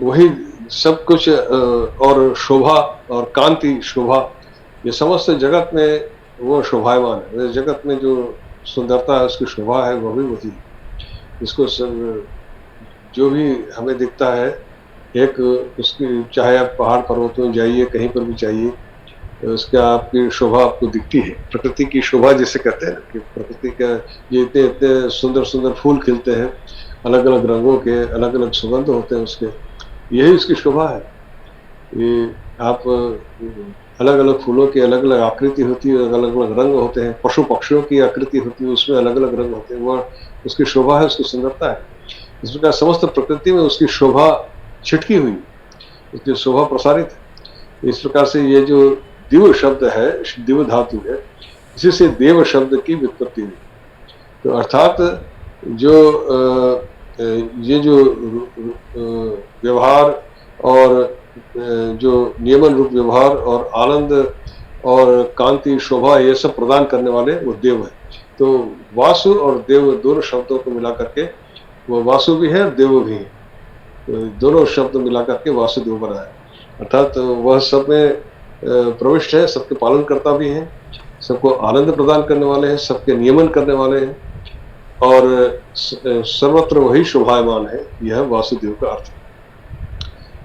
वही सब कुछ और शोभा और कांति शोभा, ये समस्त जगत में वो शोभायमान है। इस जगत में जो सुंदरता है, उसकी शोभा है, वो भी वही है। इसको सब जो भी हमें दिखता है, एक उसकी, चाहे आप पहाड़ पर्वतों में जाइए, कहीं पर भी जाइए, उसका आपकी शोभा आपको दिखती है। प्रकृति की शोभा जिसे कहते हैं ना, कि प्रकृति का ये इतने इतने सुंदर सुंदर फूल खिलते हैं, अलग अलग रंगों के, अलग अलग सुगंध होते हैं उसके, यही उसकी शोभा है। ये आप अलग अलग फूलों की अलग अलग आकृति होती है, अलग अलग रंग होते हैं, पशु पक्षियों की आकृति होती है, उसमें अलग अलग रंग होते हैं, वह उसकी शोभा है, उसकी सुंदरता है। इस प्रकार समस्त प्रकृति में उसकी शोभा छिटकी हुई, उसकी शोभा प्रसारित है। इस प्रकार से ये जो दिव्य शब्द है, दिव्य धातु है, इसी से देव शब्द की व्युत्पत्ति हुई। तो अर्थात जो ये जो व्यवहार और जो नियमन रूप व्यवहार और आनंद और कांति शोभा, ये सब प्रदान करने वाले वो देव है। तो वासु और देव दोनों शब्दों को मिला करके वो वासु भी है, देव भी है। तो दोनों शब्द मिला करके वासुदेव बना है। अर्थात वह सब में प्रविष्ट है, सबके पालन करता भी है, सबको आनंद प्रदान करने वाले हैं, सबके नियमन करने वाले हैं, और सर्वत्र वही शोभायमान है। यह वासुदेव का अर्थ है।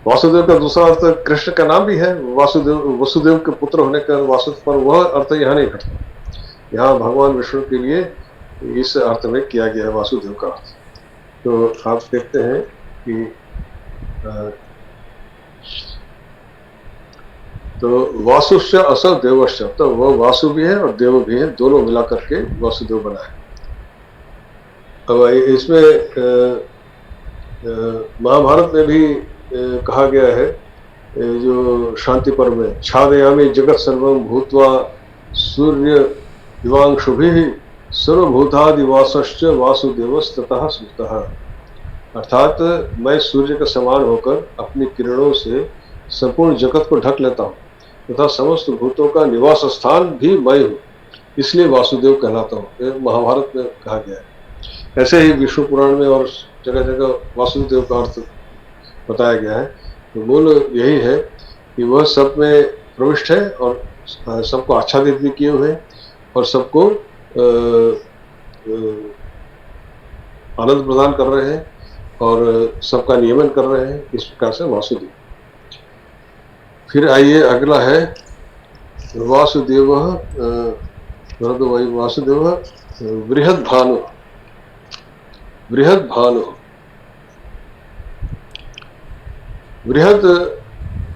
वासुदेव का दूसरा अर्थ कृष्ण का नाम भी है, वासुदेव, वसुदेव के पुत्र होने का वासुदेव, पर वह अर्थ यहाँ नहीं घटता। यहाँ भगवान विष्णु के लिए इस अर्थ में किया गया है वासुदेव का अर्थ। तो आप देखते हैं कि तो वासुश्च असौ देवश्च, तो वह वासु भी है और देव भी है, दोनों मिला करके वासुदेव बना है। अब इसमें महाभारत में भी कहा गया है, जो शांति पर्व में, छादयामि जगत सर्वं भूत्वा सूर्य दिवांशुभिः सर्वभूतादिवासश्च वासुदेवस्ततः स्मृतः। अर्थात मैं सूर्य के समान होकर अपनी किरणों से संपूर्ण जगत को ढक लेता हूँ तथा समस्त भूतों का निवास स्थान भी मैं हूँ, इसलिए वासुदेव कहलाता हूँ। यह महाभारत में कहा गया है। ऐसे ही विष्णु पुराण में और जगह जगह वासुदेव का अर्थ बताया गया है। तो मूल यही है कि वह सब में प्रविष्ट है और सबको आच्छादित भी किए हुए और सबको आनंद प्रदान कर रहे हैं और सबका नियमन कर रहे हैं। इस प्रकार से वासुदेव। फिर आइए अगला है वासुदेव, वासुदेव बृहद भानु। बृहद भानु, बृहद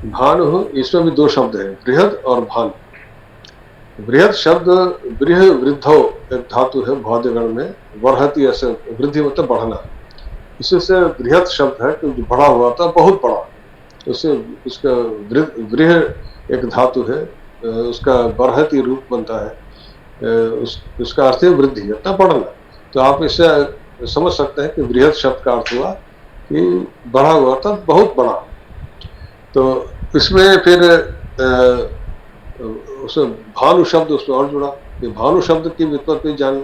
भानु, इसमें भी दो शब्द हैं, बृहद और भानु। बृहद शब्द बृह वृद्धो एक धातु है भौतिकगण में, वर्हति, ऐसे वृद्धि मतलब बढ़ना, इससे बृहद शब्द है कि बड़ा हुआ था, बहुत बड़ा। उससे उसका वृह एक धातु है, उसका बरहती रूप बनता है, उसका अर्थ है वृद्धि, इतना बढ़ना। तो आप इससे समझ सकते हैं कि बृहद शब्द का अर्थ हुआ कि बढ़ा हुआ था, बहुत बड़ा। तो इसमें फिर उसमें भानु शब्द उसमें और जुड़ा। ये भानु शब्द की व्युत्पत्ति जान,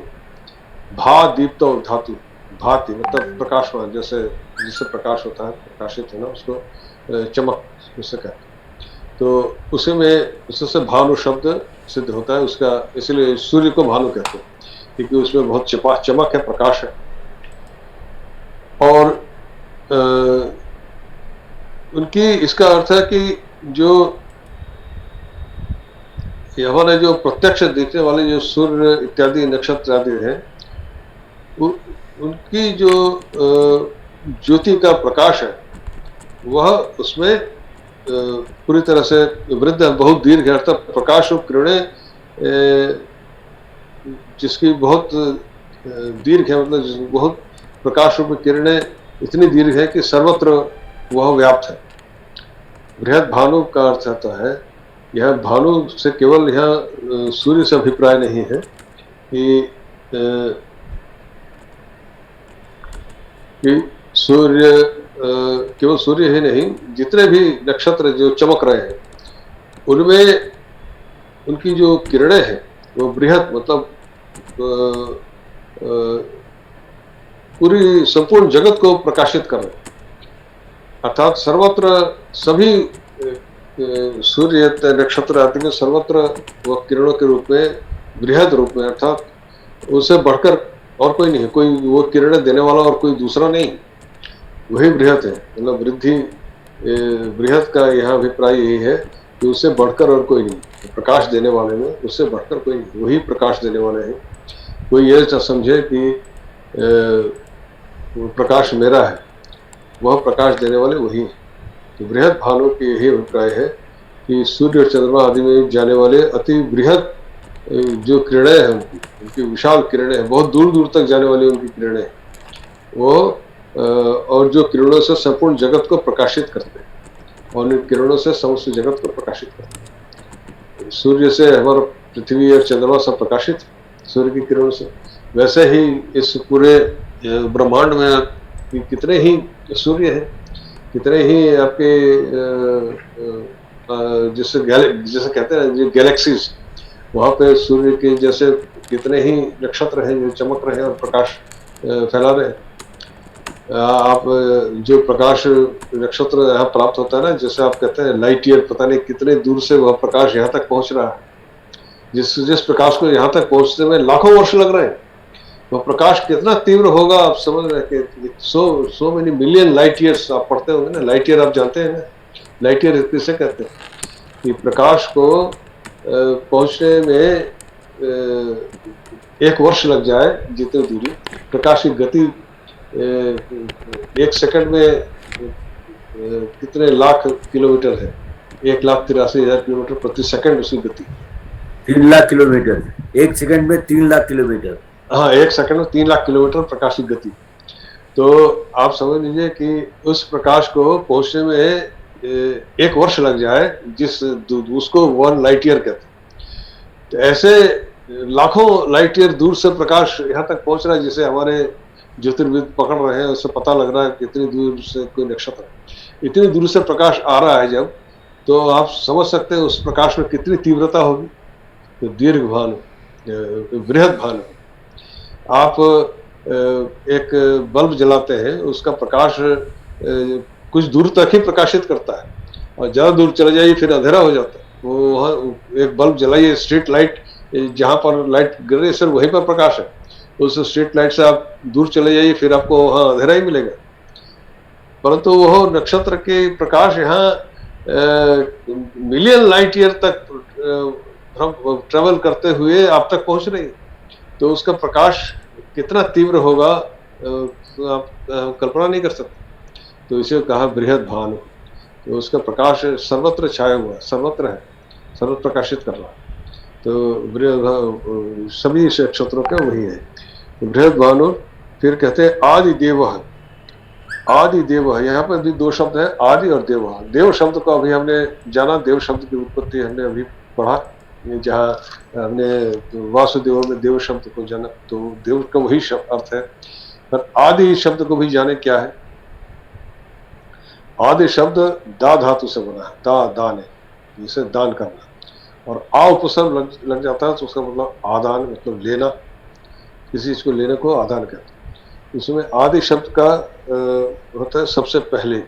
भा दीप्तो धातु, भाति मतलब प्रकाशवान, जैसे जिससे प्रकाश होता है, प्रकाशित है ना, उसको चमक उससे कहते हैं। तो उसी में उससे भानु शब्द सिद्ध होता है उसका, इसलिए सूर्य को भानु कहते हैं क्योंकि उसमें बहुत चमक है, प्रकाश है। और उनकी इसका अर्थ है कि जो हमारे जो प्रत्यक्ष देखने वाले जो सूर्य इत्यादि नक्षत्र आदि हैं, उनकी जो ज्योति का प्रकाश है वह उसमें पूरी तरह से वृद्ध है, बहुत दीर्घ है। अर्थात प्रकाश और किरणें जिसकी बहुत दीर्घ है, मतलब बहुत प्रकाश रूप किरणें इतनी दीर्घ है कि सर्वत्र वह व्याप्त है। बृहद भानु का अर्थ आता है, यह भानु से केवल यह सूर्य से अभिप्राय नहीं है कि सूर्य केवल सूर्य ही नहीं, जितने भी नक्षत्र जो चमक रहे हैं उनमें उनकी जो किरणें हैं वो बृहद मतलब अ, पूरी संपूर्ण जगत को प्रकाशित कर रहे हैं। अर्थात सर्वत्र सभी सूर्य नक्षत्र आदि में सर्वत्र वह किरणों के रूप में बृहद रूप में, अर्थात उससे बढ़कर और कोई नहीं, कोई वो किरणें देने वाला और कोई दूसरा नहीं, वही बृहद है। मतलब बृहद का यह अभिप्राय यही है कि उससे बढ़कर और कोई नहीं, प्रकाश देने वाले में उससे बढ़कर कोई नहीं, वही प्रकाश देने वाले हैं। कोई ये न समझे कि वो प्रकाश मेरा है, वह प्रकाश देने वाले वही है। तो बृहद भानु की यही अभिप्राय है कि सूर्य और चंद्रमा आदि में जाने वाले अति बृहद जो किरणें हैं उनकी विशाल किरणें हैं, बहुत दूर दूर तक जाने वाली उनकी किरणें वो और जो किरणों से संपूर्ण जगत को प्रकाशित करते हैं और उन किरणों से समस्त जगत को प्रकाशित करते हैं। सूर्य से हमारा पृथ्वी और चंद्रमा सब प्रकाशित सूर्य की किरणों से, वैसे ही इस पूरे ब्रह्मांड में कितने ही सूर्य हैं, कितने ही आपके जैसे कहते हैं जो गैलेक्सीज, वहाँ पे सूर्य के जैसे कितने ही नक्षत्र हैं जो चमक रहे हैं और प्रकाश फैला रहे हैं। आप जो प्रकाश नक्षत्र यहाँ प्राप्त होता है ना, जैसे आप कहते हैं लाइट ईयर, पता नहीं कितने दूर से वह प्रकाश यहाँ तक पहुँच रहा है, जिस प्रकाश को यहाँ तक पहुँचने में लाखों वर्ष लग रहे हैं, वह प्रकाश कितना तीव्र होगा आप समझ रहे हैं कि so many million light years. आप पढ़ते होंगे ना, लाइट ईयर आप जानते हैं ना, लाइट ईयर किसे कहते हैं कि प्रकाश को पहुँचने में 1 वर्ष लग जाए जितनी दूरी, प्रकाश की गति 1 सेकंड में कितने लाख किलोमीटर है, 1,83,000 किलोमीटर प्रति सेकंड उसकी गति। 3 लाख किलोमीटर 1 सेकंड में, 3 लाख किलोमीटर। हाँ, 1 सेकंड में 3 लाख किलोमीटर प्रकाश की गति। तो आप समझ लीजिए कि उस प्रकाश को पहुंचने में 1 वर्ष लग जाए, उसको 1 लाइट ईयर कहते हैं। तो ऐसे लाखों लाइट ईयर दूर से प्रकाश यहाँ तक पहुंच रहा है, जिसे हमारे ज्योतिर्विद पकड़ रहे हैं, उससे पता लग रहा है कितनी दूर से कोई नक्षत्र है। इतनी दूर से प्रकाश आ रहा है जब, तो आप समझ सकते हैं उस प्रकाश में कितनी तीव्रता होगी। तो दीर्घ भानु, बृहद भानु। आप एक बल्ब जलाते हैं, उसका प्रकाश कुछ दूर तक ही प्रकाशित करता है और ज़्यादा दूर चले जाइए फिर अंधेरा हो जाता है। वो वहाँ एक बल्ब जलाइए, स्ट्रीट लाइट जहाँ पर लाइट गिर रही है सिर्फ वहीं पर प्रकाश है, उस स्ट्रीट लाइट से आप दूर चले जाइए फिर आपको वहाँ अंधेरा ही मिलेगा। परंतु वह नक्षत्र के प्रकाश यहाँ मिलियन लाइट ईयर तक हम ट्रेवल करते हुए आप तक पहुँच रही है। तो उसका प्रकाश कितना तीव्र होगा आप कल्पना नहीं कर सकते। तो इसे कहा बृहद भानु। तो उसका प्रकाश सर्वत्र छाया हुआ है, सर्वत्र है, सर्वत्र प्रकाशित कर रहा है। तो बृहद सभी नक्षत्रों का वही है। तो बृहद भानु। फिर कहते हैं आदि देव। आदि देव, यहाँ पर भी 2 शब्द है, आदि और देव। देव शब्द को अभी हमने जाना, देव शब्द की उत्पत्ति हमने अभी पढ़ा, जहाँ हमने वासुदेव में देव शब्द को जाना, तो देव का वही अर्थ है। पर आदि शब्द को भी जाने क्या है। आदि शब्द दा धातु से बना है, दान है, जिसे दान करना, और आ उपसर्ग लग जाता है तो उसका मतलब आदान, मतलब लेना, किसी चीज को लेने को आदान कहते हैं। इसमें आदि शब्द का होता है सबसे पहले।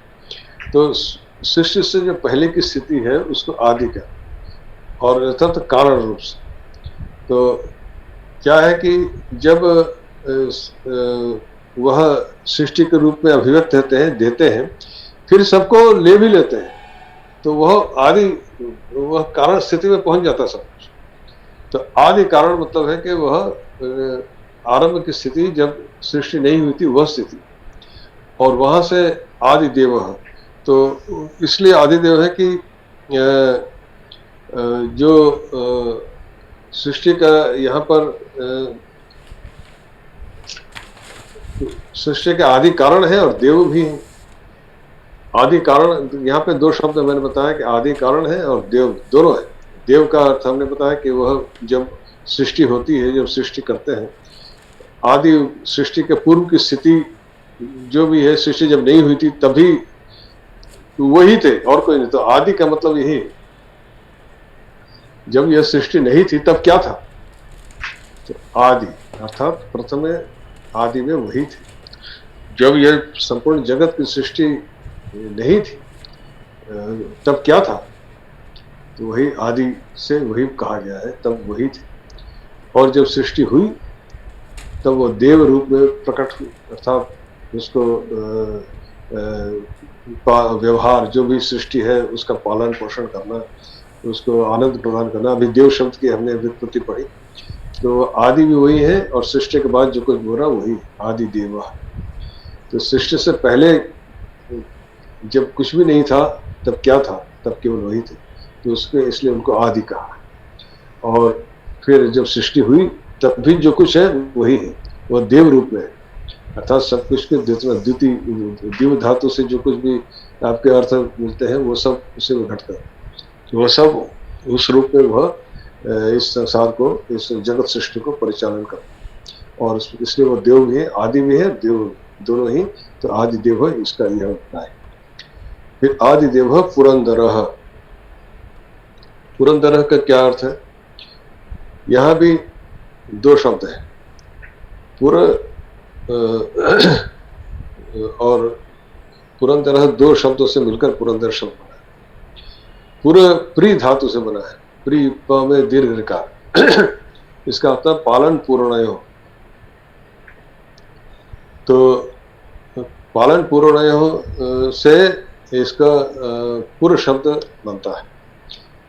तो सृष्टि से जो पहले की स्थिति है उसको आदि कहते हैं, और अर्थात कारण रूप से। तो क्या है कि जब वह सृष्टि के रूप में अभिव्यक्त देते हैं, फिर सबको ले भी लेते हैं, तो वह आदि, वह कारण स्थिति में पहुंच जाता है सब कुछ। तो आदि कारण मतलब है कि वह आरंभ की स्थिति जब सृष्टि नहीं हुई थी वह स्थिति, और वहां से आदि देव है। तो इसलिए आदि देव है कि जो सृष्टि का यहाँ पर सृष्टि के आदि कारण है और देव भी है। आदि कारण, यहाँ पे 2 शब्द मैंने बताया कि आदि कारण है और देव, दोनों है। देव का अर्थ हमने बताया कि वह जब सृष्टि होती है, जब सृष्टि करते हैं, आदि सृष्टि के पूर्व की स्थिति जो भी है सृष्टि जब नहीं हुई थी तभी वही थे और कोई नहीं। तो आदि का मतलब यही है, जब यह सृष्टि नहीं थी तब क्या था, तो आदि अर्थात प्रथम आदि में वही थे। जब यह संपूर्ण जगत की सृष्टि नहीं थी तब क्या था, तो वही आदि से वही कहा गया है, तब वही थे। और जब सृष्टि हुई तब वो देव रूप में प्रकट हुई, अर्थात उसको व्यवहार जो भी सृष्टि है उसका पालन पोषण करना, उसको आनंद प्रदान करना। अभी देव शब्द की हमने व्युत्पत्ति पढ़ी, तो आदि भी वही है और सृष्टि के बाद जो कुछ बोला वही आदि देवा। तो सृष्टि से पहले जब कुछ भी नहीं था तब क्या था, तब केवल वही थे, तो उसके इसलिए उनको आदि कहा। और फिर जब सृष्टि हुई तब भी जो कुछ है वही है, वह देव रूप में है, अर्थात सब कुछ के द्वितीय दिव धातु से जो कुछ भी आपके अर्थ मिलते हैं वो सब उसे घटता है, वह सब उस रूप में वह इस संसार को, इस जगत सृष्टि को परिचालन कर। और इसलिए वह देव भी है, आदि भी है, देव दोनों ही, तो आदि देव है, इसका यह होता है। फिर आदि देव पुरंदरः। पुरंदरः का क्या अर्थ है, यहां भी दो शब्द है, पुर और पुरंदरः दो शब्दों से मिलकर पुरंदर शब्द बना है। पुर प्री धातु से बना है, प्री प में दीर्घ कार इसका अर्थ है पालन पूर्णयो। तो पालन पूर्णयो से इसका पुर शब्द बनता है,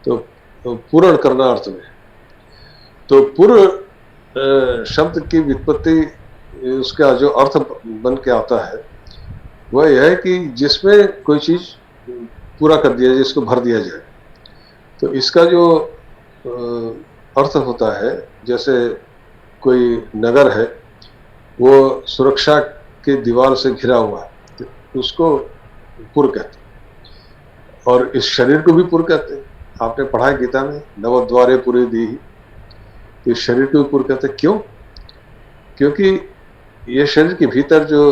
तो पूर्ण करना अर्थ में। तो पुर शब्द की व्युत्पत्ति, उसका जो अर्थ बन के आता है वह यह है कि जिसमें कोई चीज पूरा कर दिया जाए, जिसको भर दिया जाए। तो इसका जो अर्थ होता है, जैसे कोई नगर है वो सुरक्षा के दीवार से घिरा हुआ है, तो उसको पुर कहते हैं। और इस शरीर को भी पुर कहते हैं, आपने पढ़ा है गीता में, नवद्वारे पुरे दी। तो इस शरीर को भी पुर कहते हैं, क्यों? क्योंकि ये शरीर के भीतर जो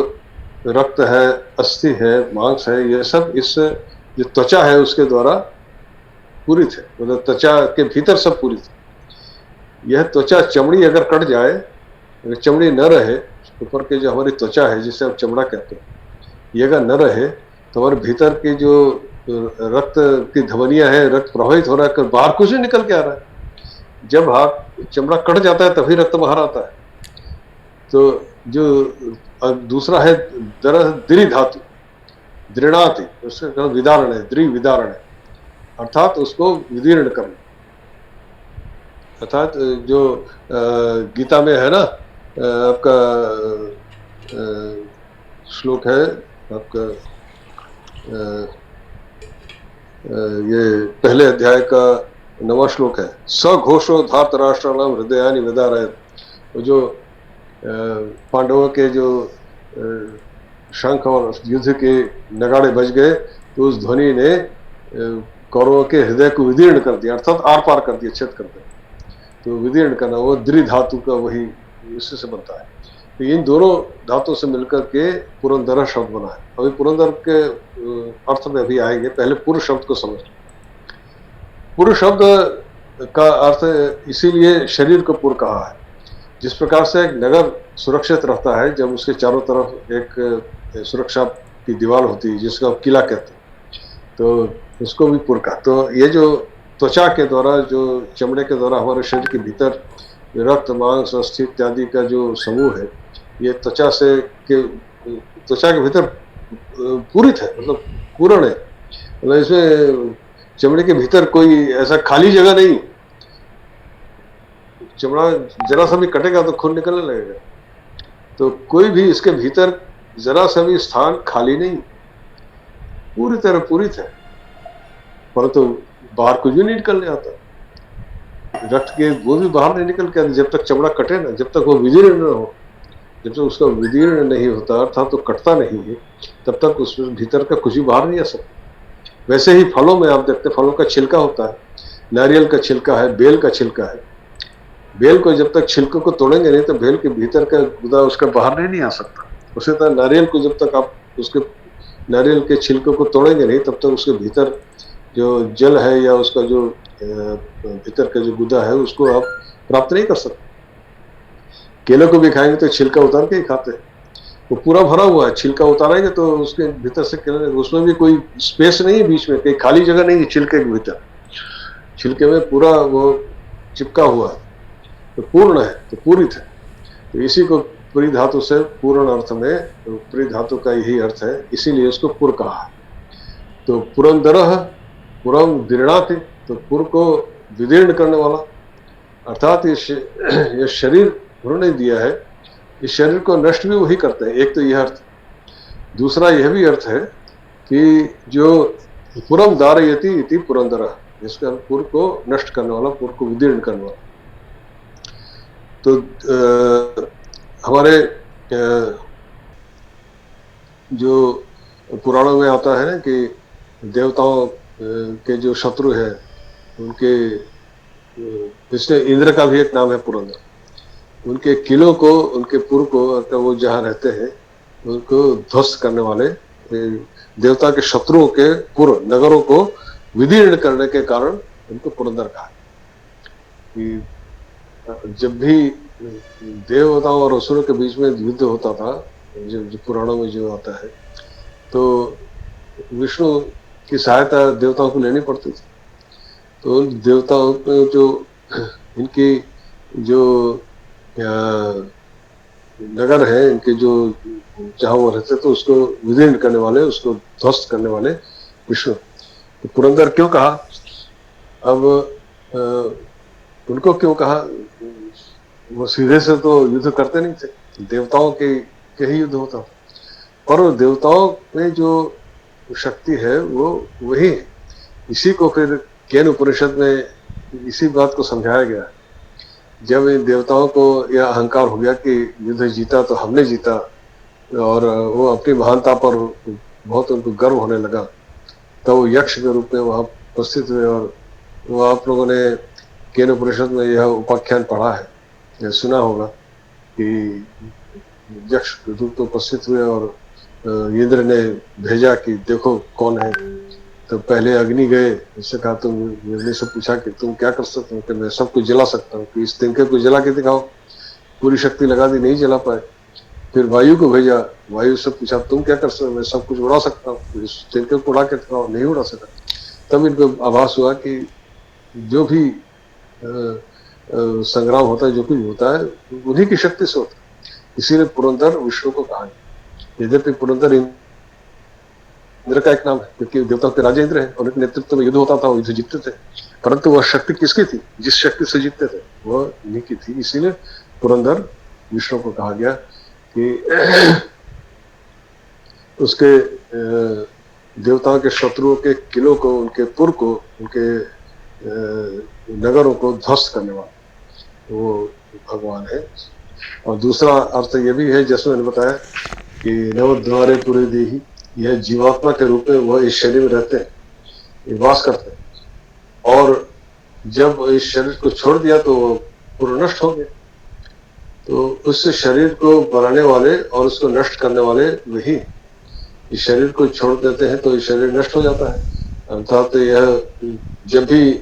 रक्त है, अस्थि है, मांस है, ये सब इस जो त्वचा है उसके द्वारा पूरित है, मतलब त्वचा के भीतर सब पूरित है। यह त्वचा, चमड़ी अगर कट जाए, अगर चमड़ी न रहे, ऊपर के जो हमारी त्वचा है जिसे हम चमड़ा कहते हैं, ये अगर न रहे तो हमारे भीतर की जो रक्त की धमनियां हैं, रक्त प्रवाहित हो रहा है, बाहर कुछ नहीं निकल के आ रहा है। जब हाथ चमड़ा कट जाता है तभी रक्त बाहर आता है। तो जो दूसरा है द्रि धातु, दृढ़ाति, उसका विदारण है, द्रि विदारण है, अर्थात उसको विदीर्ण करना। अर्थात जो गीता में है ना, आपका श्लोक है आपका, ये पहले अध्याय का 9वां श्लोक है, सघोषो धार्तराष्ट्राणाम हृदयानि विदारयत्। जो पांडवों के जो शंख और युद्ध के नगाड़े बज गए, तो उस ध्वनि ने कौरवों के हृदय को विदीर्ण कर दिया, अर्थात आर पार कर दिया, छेद कर दिया। तो विदीर्ण करना वो द्रि धातु का वही इससे से बनता है। तो इन दोनों धातु से मिलकर के पुरंदर शब्द बना है। अभी पुरंदर के अर्थ में अभी आएंगे, पहले पुर शब्द को समझ। पुर शब्द का अर्थ इसीलिए शरीर को पुर कहा है। जिस प्रकार से एक नगर सुरक्षित रहता है जब उसके चारों तरफ एक सुरक्षा की दीवार होती है जिसका किला कहते हैं, तो उसको भी पुर कहा। तो ये जो त्वचा के द्वारा, जो चमड़े के द्वारा हमारे शरीर के भीतर रक्त, मांस, अस्थि इत्यादि का जो समूह है, ये त्वचा के भीतर पूरित है, मतलब पूर्ण है। मतलब इसमें चमड़े के भीतर कोई ऐसा खाली जगह नहीं। चमड़ा जरा सा भी कटेगा तो खून निकलने लगेगा, तो कोई भी इसके भीतर जरा सा भी स्थान खाली नहीं, पूरी तरह पूरित है। परंतु बाहर कुछ भी नहीं निकलने आता, रक्त के वो भी बाहर नहीं निकल के आते जब तक चमड़ा कटे ना, जब तक वो विदीर्ण न हो, जब तक उसका विदीर्ण नहीं होता, अर्थात तो कटता नहीं है, तब तक उसमें भीतर का कुछ भी बाहर नहीं आ सकता। वैसे ही फलों में आप देखते, फलों का छिलका होता है, नारियल का छिलका है, बेल का छिलका है। बेल को जब तक छिलकों को तोड़ेंगे नहीं तो बेल के भीतर का गुदा उसका बाहर नहीं आ सकता। उसी तरह नारियल को जब तक आप उसके नारियल के छिलके को तोड़ेंगे नहीं, तब तक उसके भीतर जो जल है या उसका जो भीतर का जो गुदा है उसको आप प्राप्त नहीं कर सकते। केले को भी खाएंगे तो छिलका उतार के ही खाते हैं, वो पूरा भरा हुआ है, छिलका उतारेंगे तो उसके भीतर से केले, उसमें भी कोई स्पेस नहीं है बीच में, कहीं खाली जगह नहीं है छिलके के भीतर, छिलके में पूरा वो चिपका हुआ है, तो पूर्ण है, तो पूरित है। तो इसी को पुरी धातु से पूर्ण अर्थ में, तो पुरी धातु का यही अर्थ है, इसीलिए उसको पुर कहा है। तो पुरंदरः पुरम दीर्णाति, तो पुर को विदीर्ण करने वाला, अर्थात ये शरीर उन्होंने दिया है, इस शरीर को नष्ट भी वही करते हैं। एक तो यह अर्थ, दूसरा यह भी अर्थ है कि जो पुरम धारयति इति पुरंदरः, इसका पुर को नष्ट करने वाला, पुर को विदीर्ण करने वाला। तो हमारे जो पुराणों में आता है ना कि देवताओं के जो शत्रु है उनके, इसमें इंद्र का भी एक नाम है पुरंदर, उनके किलों को, उनके पुर को, अर्थात वो जहाँ रहते हैं उनको ध्वस्त करने वाले देवता के शत्रुओं के पुर, नगरों को विदीर्ण करने के कारण उनको पुरंदर कहा। कि जब भी देवताओं और असुरों के बीच में युद्ध होता था, जो पुराणों में जो आता है, तो विष्णु की सहायता देवताओं को लेनी पड़ती थी। तो देवताओं को जो इनकी जो नगर है, इनके जो जहाँ वो रहते तो उसको विदीर्ण करने वाले, उसको ध्वस्त करने वाले विष्णु। तो पुरंदर क्यों कहा? अब उनको क्यों कहा? वो सीधे से तो युद्ध करते नहीं थे, देवताओं के ही युद्ध होता, पर देवताओं में जो शक्ति है वो वही है। इसी को फिर केन उपनिषद में इसी बात को समझाया गया। जब इन देवताओं को यह अहंकार हो गया कि युद्ध जीता तो हमने जीता, और वो अपनी महानता पर बहुत उनको गर्व होने लगा, तब वो यक्ष के रूप में वहाँ उपस्थित हुए। और वो आप लोगों ने केन उपनिषद में यह उपाख्यान पढ़ा है, यह सुना होगा कि यक्ष के रूप में उपस्थित हुए और इंद्र ने भेजा कि देखो कौन है। तो पहले अग्नि गए, उससे कहा, तुम, अग्नि से पूछा कि तुम क्या कर सकते हो? कि मैं सब कुछ जला सकता हूँ, कि इस तिनके को जला के दिखाओ। पूरी शक्ति लगा दी, नहीं जला पाए। फिर वायु को भेजा, वायु से पूछा तुम क्या कर सकते हो? मैं सब कुछ उड़ा सकता हूँ, इस तिनके को उड़ा के दिखाओ, नहीं उड़ा सका। तब इनको आभास हुआ कि जो भी संग्राम होता है, जो कुछ होता है, उन्हीं की शक्ति से होता है। इसीलिए पुरंदर विष्णु को कहा। यद्यपि पुरंदर इंद्र का एक नाम है, क्योंकि देवताओं के राजा इंद्र है और उनके नेतृत्व में युद्ध होता था, वो युद्ध जीतते थे। परंतु वह शक्ति किसकी थी? जिस शक्ति से जीतते थे वह इन्हीं की थी। इसीलिए पुरंदर विष्णु को कहा गया कि उसके देवताओं के शत्रुओं के किलों को, उनके पुर को, उनके नगरों को ध्वस्त करने वाला वो भगवान है। और दूसरा अर्थ ये भी है, जैसे मैंने बताया कि नवद्वारे पूरे देही, यह जीवात्मा के रूप में वह इस शरीर में रहते हैं, वास करते हैं। और जब इस शरीर को छोड़ दिया तो वो पूर्ण नष्ट हो गया। तो उस शरीर को बनाने वाले और उसको नष्ट करने वाले वही। इस शरीर को छोड़ देते हैं तो ये शरीर नष्ट हो जाता है। अर्थात यह जब भी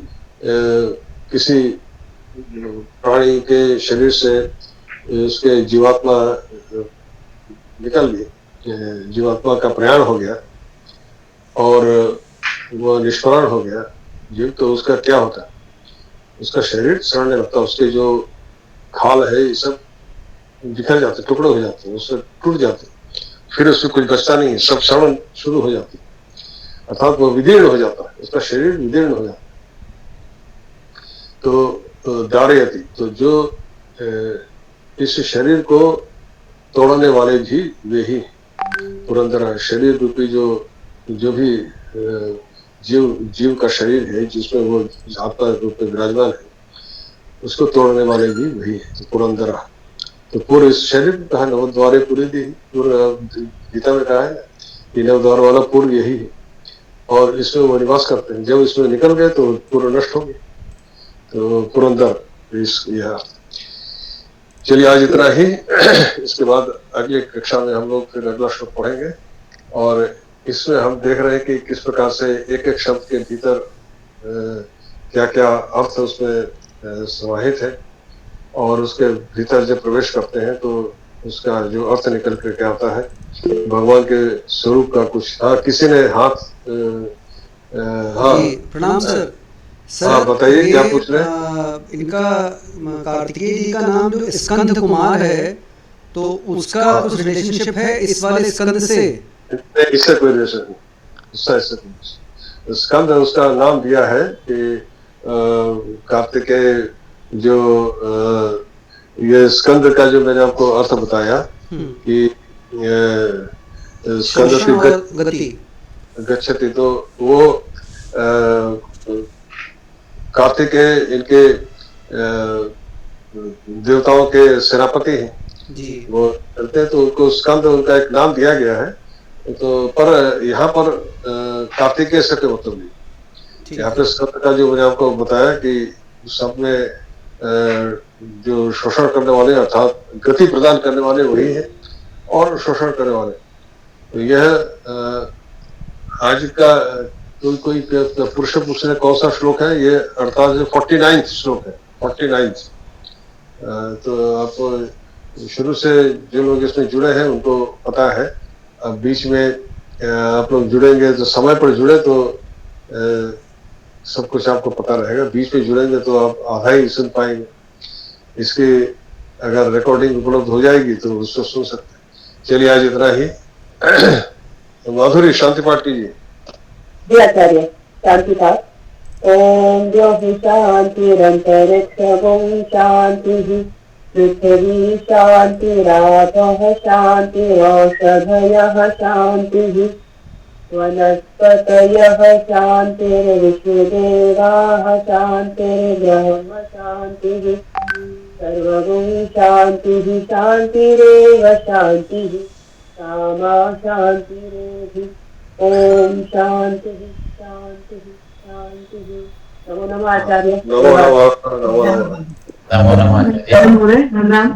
किसी प्राणी के शरीर से उसके जीवात्मा निकल गई, जीवात्मा का प्रयाण हो गया और वह निष्प्राण हो गया जीव, तो उसका क्या होता है? उसका शरीर सड़ने लगता है, उसके जो खाल है ये सब बिखर जाते, टुकड़े हो जाते हैं, उससे टूट जाते, फिर उससे कुछ बचता नहीं है, सब सड़न शुरू हो जाती है। अर्थात वो विदीर्ण हो जाता है, उसका शरीर विदीर्ण हो जाता है। तो दारयति, तो जो इस शरीर को तोड़ने वाले भी वे ही पुरंदर। शरीर रूपी जो भी जीव का शरीर है, जिसमें वो आत्मा रूप में विराजमान है, उसको तोड़ने वाले भी वही है, पुरंदर। तो पूरे इस शरीर में कहा नवद्वारे पूरे दी, गीता में कहा है कि नवद्वार वाला पूर्व यही है और इसमें वो निवास करते हैं। जब इसमें निकल गए तो पूर्ण नष्ट हो गए। तो पुरंदर चलिए आज इतना ही। इसके बाद अगली कक्षा में हम लोग फिर अगला श्लोक पढ़ेंगे और इसमें हम देख रहे हैं कि किस प्रकार से एक एक शब्द के भीतर क्या क्या अर्थ उसमें समाहित है और उसके भीतर जब प्रवेश करते हैं तो उसका जो अर्थ निकल कर क्या आता है, भगवान के स्वरूप का कुछ। हाँ, किसी ने हाथ हाँ जी प्रणाम सर। हाँ सर बताइए ये क्या पूछ रहे हैं। इनका कार्तिकेय जी का नाम जो स्कंद कुमार है, तो उसका कुछ रिलेशनशिप है इस वाले स्कंद से? नहीं, इससे कोई रिलेशन नहीं, इससे कोई रिलेशन। स्कंद उसका नाम दिया है कि कार्तिकेय जो ये स्कंद का जो मैंने आपको अर्थ बताया कि स्कंद शोषण की और गति। गच्छति, तो वो कार्तिकेय इनके देवताओं के सेनापति हैं जी वो करते हैं, तो उनको स्कंद उनका एक नाम दिया गया है। तो पर यहाँ पर कार्तिकेय से कोई मतलब नहीं। ठीक यहाँ है। पे स्कंद का जो मैंने आपको बताया कि सब में जो शोषण करने वाले अर्थात गति प्रदान करने वाले वही है और शोषण करने वाले। तो यह आज का कोई पुरुष पूछने कौन सा श्लोक है, ये अर्थात 49th श्लोक है, 49th। तो आप शुरू से जो लोग इसमें जुड़े हैं उनको पता है। अब बीच में आप लोग जुड़ेंगे तो समय पर जुड़े तो सब कुछ आपको पता रहेगा। बीच में जुड़ेंगे तो आप आधा ही सुन पाएंगे। इसकी अगर रिकॉर्डिंग उपलब्ध हो जाएगी तो उसको सुन सकते हैं। चलिए आज इतना ही। माधुरी शांति पाठ कीजिए। जी आचार्य, शांति पाठ। ओम द्यौः शान्तिरन्तरिक्षं शान्तिः, पृथिवी शान्तिरापः शान्तिरौषधयः शान्तिः, वनस्पतयः शान्तिर्विश्वदेवाः शान्तिर्ब्रह्म शान्तिः, सर्वं शान्तिः शान्तिरेव शान्तिः, सामा शान्तिरेधि। ओम शांति शांति शांति। नमो नमः आचार्य। नमो नमः। नमो नमः। नमो नमः। राम राम।